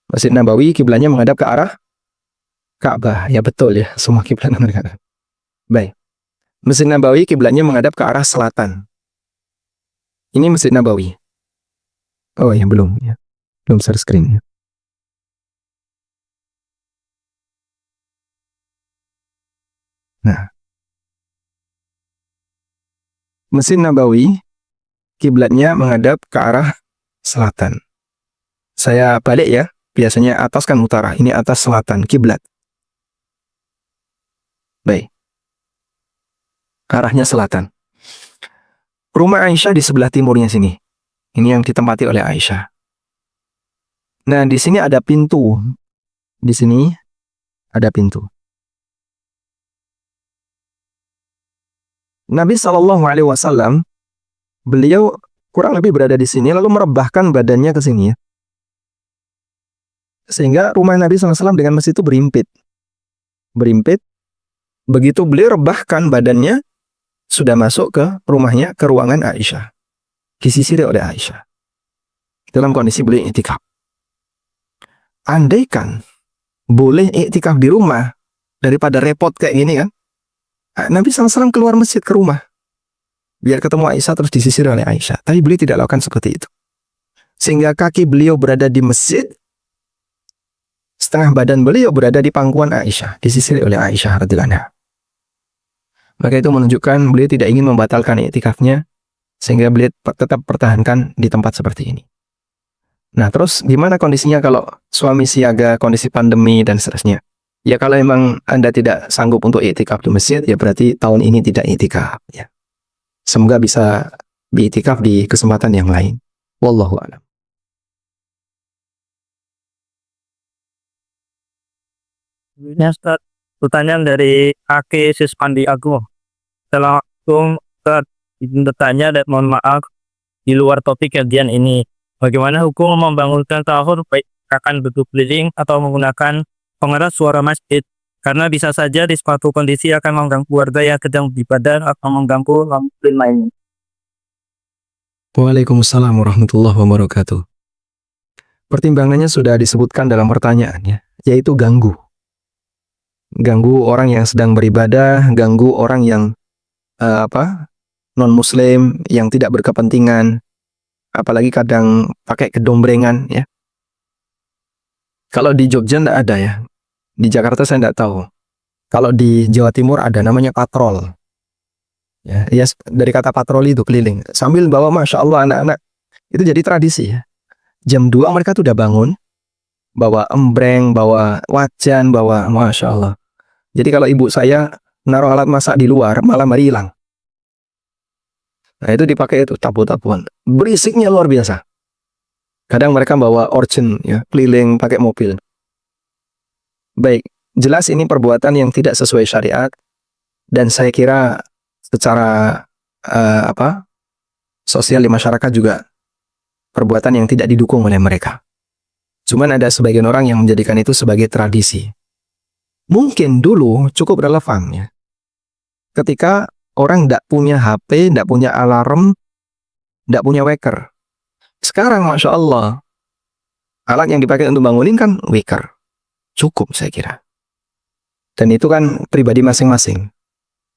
Masjid Nabawi kiblatnya menghadap ke arah Ka'bah. Ya betul ya, semua kiblat menghadap. Baik. Masjid Nabawi kiblatnya menghadap ke arah selatan. Ini Masjid Nabawi. Oh ya, belum ya. Belum share screen ya. Nah. Masjid Nabawi kiblatnya menghadap ke arah selatan. Saya balik ya. Biasanya atas kan utara, ini atas selatan, kiblat. Baik. Arahnya selatan. Rumah Aisyah di sebelah timurnya sini. Ini yang ditempati oleh Aisyah. Nah, di sini ada pintu. Di sini ada pintu. Nabi SAW, beliau kurang lebih berada di sini, lalu merebahkan badannya ke sini ya. Sehingga rumah Nabi SAW dengan masjid itu berimpit. Berimpit. Begitu beliau rebahkan badannya, sudah masuk ke rumahnya, ke ruangan Aisyah, disisiri oleh Aisyah dalam kondisi beliau iktikaf. Andaikan boleh iktikaf di rumah daripada repot kayak gini kan, Nabi SAW keluar masjid ke rumah biar ketemu Aisyah terus disisir oleh Aisyah. Tapi beliau tidak lakukan seperti itu, sehingga kaki beliau berada di masjid, setengah badan beliau berada di pangkuan Aisyah, disisir oleh Aisyah radhiyallahu anha. Maka itu menunjukkan beliau tidak ingin membatalkan iktikafnya, sehingga beliau tetap pertahankan di tempat seperti ini. Nah, terus gimana kondisinya kalau suami siaga, kondisi pandemi dan seterusnya? Ya kalau memang Anda tidak sanggup untuk iktikaf di masjid, ya berarti tahun ini tidak iktikaf ya. Semoga bisa diiktikaf di kesempatan yang lain. Wallahu a'lam. Ini Ustaz, pertanyaan dari Ake Sispandi Agung. Assalamualaikum Ustaz, izin bertanya dan mohon maaf di luar topik kajian ini. Bagaimana hukum membangunkan sahur baik akan bentuk keliling atau menggunakan pengeras suara masjid? Karena bisa saja di suatu kondisi akan mengganggu warga yang sedang beribadah atau mengganggu muslim lainnya. Waalaikumsalam warahmatullahi wabarakatuh. Pertimbangannya sudah disebutkan dalam pertanyaannya, yaitu ganggu. Ganggu orang yang sedang beribadah, ganggu orang yang non-muslim yang tidak berkepentingan, apalagi kadang pakai kedombrengan ya. Kalau di Jogja enggak ada ya. Di Jakarta saya enggak tahu. Kalau di Jawa Timur ada, namanya patrol. Ya, dari kata patroli itu keliling. Sambil bawa, Masya Allah, anak-anak. Itu jadi tradisi ya. Jam 2 mereka tuh udah bangun, bawa embreng, bawa wajan, bawa, Masya Allah. Jadi kalau ibu saya naruh alat masak di luar, malam hari hilang. Nah itu dipakai itu, tabu-tabuan. Berisiknya luar biasa. Kadang mereka bawa orchen, ya, keliling pakai mobil. Baik, jelas ini perbuatan yang tidak sesuai syariat, dan saya kira secara sosial di masyarakat juga perbuatan yang tidak didukung oleh mereka. Cuman ada sebagian orang yang menjadikan itu sebagai tradisi. Mungkin dulu cukup relevan ya. Ketika orang tidak punya HP, tidak punya alarm, tidak punya wecker. Sekarang Masya Allah, alat yang dipakai untuk bangunin kan wecker. Cukup saya kira. Dan itu kan pribadi masing-masing.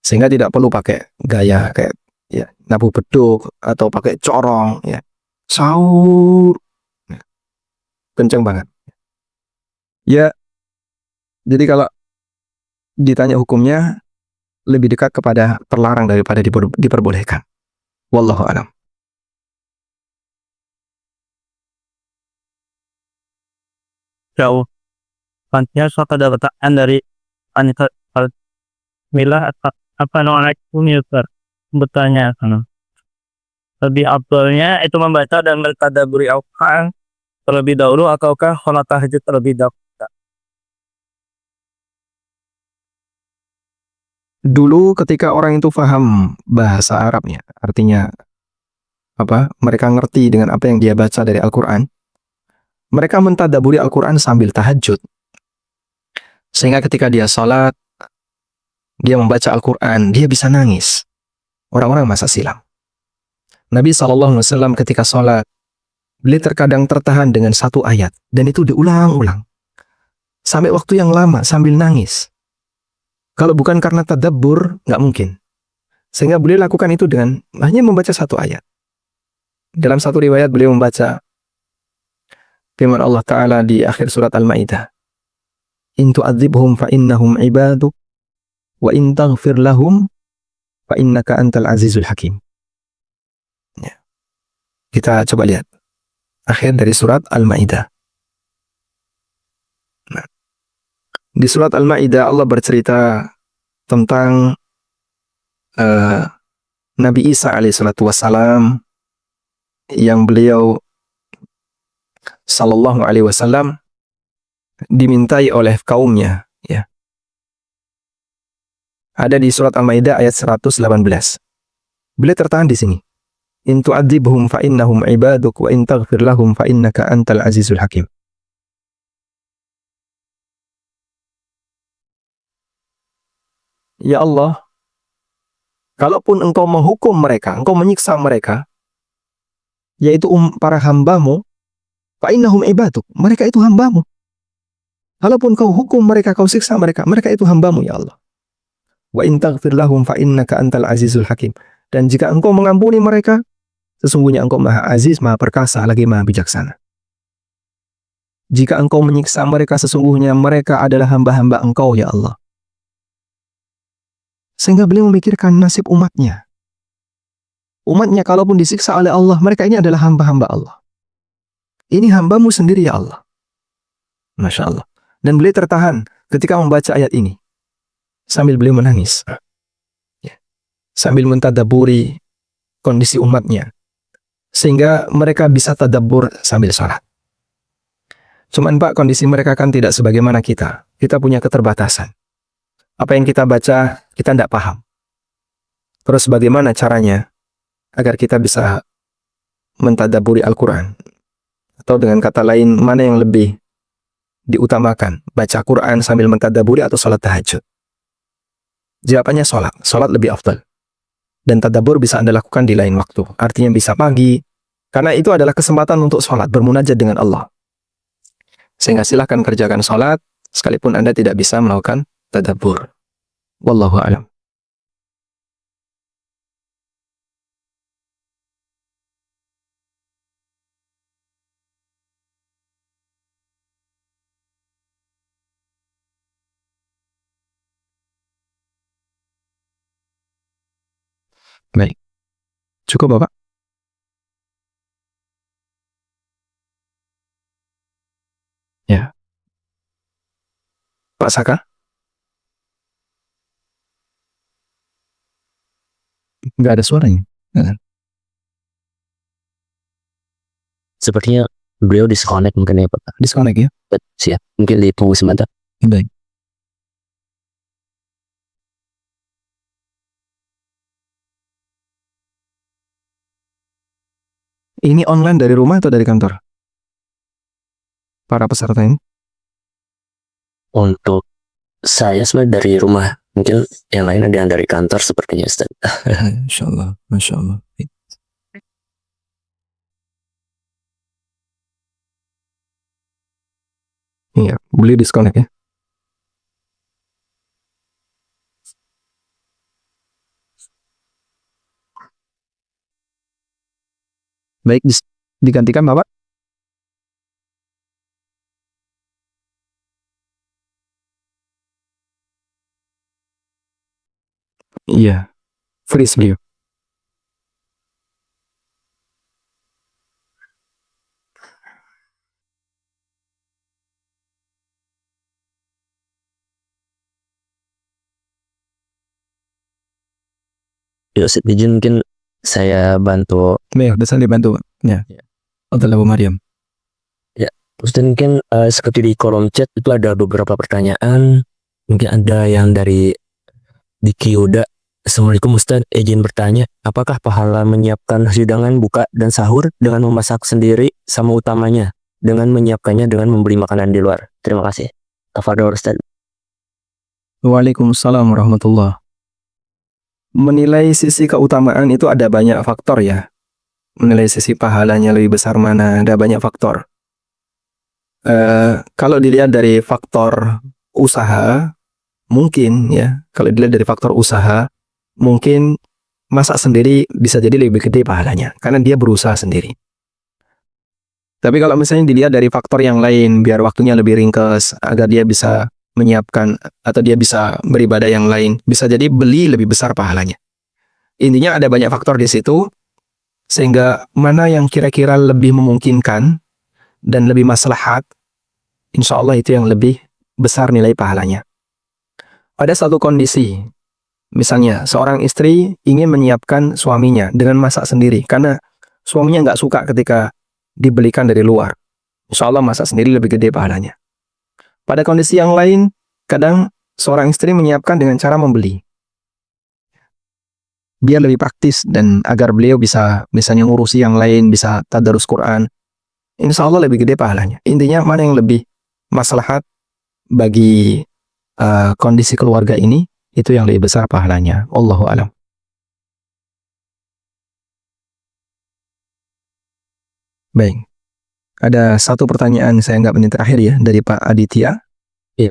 Sehingga tidak perlu pakai gaya kayak ya, nabuh beduk atau pakai corong ya. Sahur. Kenceng banget. Ya, jadi kalau ditanya hukumnya, lebih dekat kepada terlarang daripada diperbolehkan. Wallahu a'lam. Jauh. Selanjutnya ada pertanyaan dari Anita Mila apa Ustaz? Bertanya lebih afdalnya itu membaca dan mentadabburi Al-Quran terlebih dahulu ataukah sholat tahajud terlebih dahulu? Dulu ketika orang itu paham bahasa Arabnya, artinya mereka ngerti dengan apa yang dia baca dari Al-Quran, mereka mentadaburi Al-Quran sambil tahajud. Sehingga ketika dia sholat, dia membaca Al-Quran, dia bisa nangis. Orang-orang masa silam. Nabi SAW ketika sholat, beliau terkadang tertahan dengan satu ayat, dan itu diulang-ulang. Sampai waktu yang lama, sambil nangis. Kalau bukan karena tadabbur, nggak mungkin. Sehingga beliau lakukan itu dengan hanya membaca satu ayat. Dalam satu riwayat beliau membaca firman Allah Ta'ala di akhir surat Al-Ma'idah. In tu'adzibhum fa innahum ibaduk wa in taghfir lahum fa innaka antal azizul hakim. Ya. Kita coba lihat akhir dari surat Al-Ma'idah. Nah, di surat Al-Ma'idah Allah bercerita tentang Nabi Isa alaihissalatu wassalam yang beliau sallallahu alaihi wasallam dimintai oleh kaumnya ya. Ada di surat Al-Maidah ayat 118. Beliau tertahan di sini. In tu'adzibhum fa innahum ibaduk wa in taghfir lahum fa innaka antal azizul hakim. Ya Allah, Kalaupun engkau menghukum mereka, engkau menyiksa mereka, yaitu para hambamu, fa innahum ibaduk, mereka itu hambamu. Kalaupun kau hukum mereka, kau siksa mereka, mereka itu hambamu ya Allah. Wa in taghfir lahum fa innaka antal azizul hakim. Dan jika engkau mengampuni mereka, sesungguhnya engkau maha aziz, maha perkasa, lagi maha bijaksana. Jika engkau menyiksa mereka, sesungguhnya mereka adalah hamba-hamba engkau ya Allah. Sehingga beliau memikirkan nasib umatnya. Umatnya kalaupun disiksa oleh Allah, mereka ini adalah hamba-hamba Allah. Ini hambamu sendiri ya Allah. Masya Allah. Dan beliau tertahan ketika membaca ayat ini. Sambil beliau menangis. Ya. Sambil mentadaburi kondisi umatnya. Sehingga mereka bisa tadabbur sambil sholat. Cuman Pak, kondisi mereka kan tidak sebagaimana kita. Kita punya keterbatasan. Apa yang kita baca, kita tidak paham. Terus bagaimana caranya agar kita bisa mentadaburi Al-Quran? Atau dengan kata lain, mana yang lebih diutamakan? Baca Quran sambil mentadaburi atau sholat tahajud? Jawabannya sholat. Sholat lebih afdal. Dan tadabbur bisa Anda lakukan di lain waktu. Artinya bisa pagi. Karena itu adalah kesempatan untuk sholat, bermunajat dengan Allah. Sehingga silahkan kerjakan sholat, sekalipun Anda tidak bisa melakukan tadabbur. Wallahu a'lam. Baik. Cukup Bapak? Ya. Pak Saka? Nggak ada suaranya. Sepertinya beliau disconnect mungkin ya Pak. Disconnect ya? Siap. Mungkin ditunggu sebentar. Baik. Ini online dari rumah atau dari kantor? Para peserta ini? Untuk saya sebenarnya dari rumah. Mungkin yang lain ada yang dari kantor sepertinya Ustaz. Insya Allah. Masya Allah. Iya, beli disconnect ya. Baik, digantikan Bapak. Iya, freeze beliau. Ya Ustaz, izin mungkin saya bantu. Baik, bisa dibantu. Ya. Allahu Maryam. Ustaz mungkin seperti di kolom chat itu ada beberapa pertanyaan. Mungkin ada yang dari Diki Yuda. Assalamualaikum Ustaz, izin bertanya, apakah pahala menyiapkan hidangan buka dan sahur dengan memasak sendiri sama utamanya dengan menyiapkannya dengan membeli makanan di luar? Terima kasih. Tafadhol Ustaz. Waalaikumsalam warahmatullah. Menilai sisi keutamaan itu ada banyak faktor ya. Menilai sisi pahalanya lebih besar mana, ada banyak faktor. Kalau dilihat dari faktor usaha, mungkin ya, kalau dilihat dari faktor usaha, mungkin masak sendiri bisa jadi lebih gede pahalanya, karena dia berusaha sendiri. Tapi kalau misalnya dilihat dari faktor yang lain, biar waktunya lebih ringkas, agar dia bisa menyiapkan, atau dia bisa beribadah yang lain, bisa jadi beli lebih besar pahalanya. Intinya ada banyak faktor di situ, sehingga mana yang kira-kira lebih memungkinkan, dan lebih maslahat, insya Allah itu yang lebih besar nilai pahalanya. Pada satu kondisi, misalnya seorang istri ingin menyiapkan suaminya dengan masak sendiri, karena suaminya nggak suka ketika dibelikan dari luar. Insya Allah masak sendiri lebih gede pahalanya. Pada kondisi yang lain, kadang seorang istri menyiapkan dengan cara membeli. Biar lebih praktis dan agar beliau bisa misalnya ngurusi yang lain, bisa tadarus Quran. Insya Allah lebih gede pahalanya. Intinya mana yang lebih maslahat bagi kondisi keluarga ini, itu yang lebih besar pahalanya. Allahu a'lam. Baik. Ada satu pertanyaan, saya anggap ini terakhir ya, dari Pak Aditya. Iya.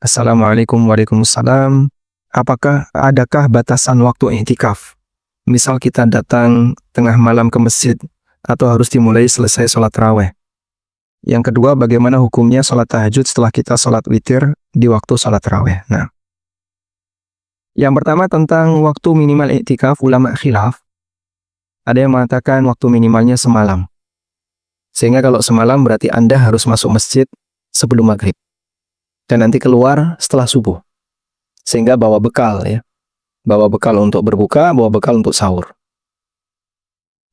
Assalamualaikum. Waalaikumsalam. Adakah batasan waktu i'tikaf? Misal kita datang tengah malam ke masjid atau harus dimulai selesai sholat tarawih? Yang kedua, bagaimana hukumnya sholat tahajud setelah kita sholat witir di waktu sholat tarawih? Nah, yang pertama tentang waktu minimal i'tikaf, ulama khilaf. Ada yang mengatakan waktu minimalnya semalam. Sehingga kalau semalam berarti Anda harus masuk masjid sebelum maghrib. Dan nanti keluar setelah subuh. Sehingga bawa bekal ya. Bawa bekal untuk berbuka, bawa bekal untuk sahur.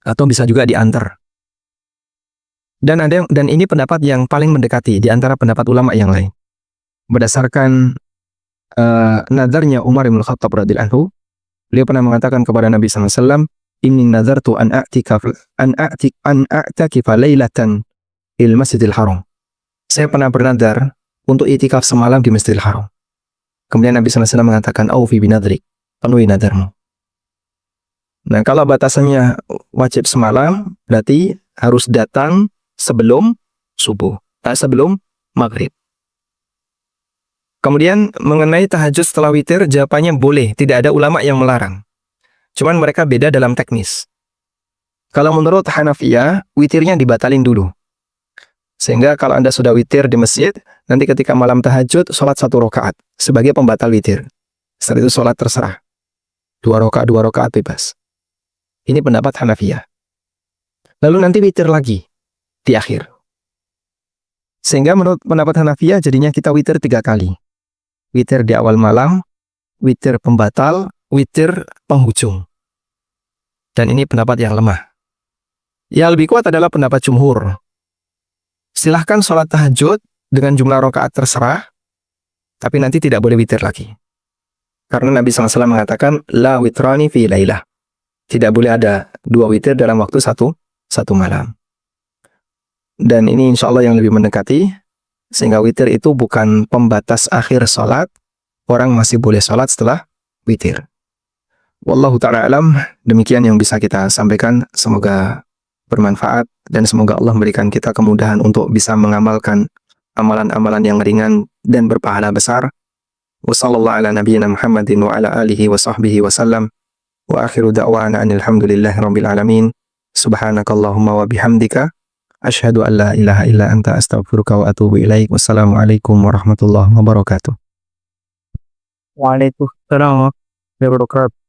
Atau bisa juga diantar. Dan ini pendapat yang paling mendekati di antara pendapat ulama yang lain. Berdasarkan nadarnya Umar bin Khattab radhiyallahu anhu, beliau pernah mengatakan kepada Nabi SAW, "Inni nadartu an a'takifa lailatan il Masjidil Haram." Saya pernah bernadar untuk itikaf semalam di Masjidil Haram. Kemudian Nabi SAW mengatakan, "Aufi binadrik." Penuhi nadarmu. Nah, kalau batasannya wajib semalam, berarti harus datang sebelum subuh, sebelum maghrib. Kemudian mengenai tahajud setelah witir, jawabannya boleh, tidak ada ulama yang melarang. Cuman mereka beda dalam teknis. Kalau menurut Hanafiyah, witirnya dibatalin dulu. Sehingga kalau Anda sudah witir di masjid, nanti ketika malam tahajud, sholat 1 rakaat sebagai pembatal witir. Setelah itu sholat terserah. 2 rakaat bebas. Ini pendapat Hanafiyah. Lalu nanti witir lagi di akhir. Sehingga menurut pendapat Hanafiyah jadinya kita witir 3 kali. Witir di awal malam, witir pembatal, witir penghujung. Dan ini pendapat yang lemah. Yang lebih kuat adalah pendapat jumhur. Silahkan sholat tahajud dengan jumlah rakaat terserah, tapi nanti tidak boleh witir lagi. Karena Nabi SAW mengatakan, la witrani fi lailah. Tidak boleh ada 2 witir dalam waktu satu malam. Dan ini insya Allah yang lebih mendekati, sehingga witir itu bukan pembatas akhir sholat, orang masih boleh sholat setelah witir. Wallahu ta'ala alam, demikian yang bisa kita sampaikan, semoga bermanfaat, dan semoga Allah memberikan kita kemudahan untuk bisa mengamalkan amalan-amalan yang ringan dan berpahala besar. Wassallallahu ala nabiyyina Muhammadin wa ala alihi wa sahbihi wa sallam. Wa akhiru da'wana anilhamdulillahi rabbil alamin. Subhanakallahumma wa bihamdika. Asyhadu an la ilaha illa anta astaghfiruka wa atubu ilaik. Wassalamualaikum warahmatullahi wabarakatuh. Waalaikumsalam warahmatullahi wabarakatuh.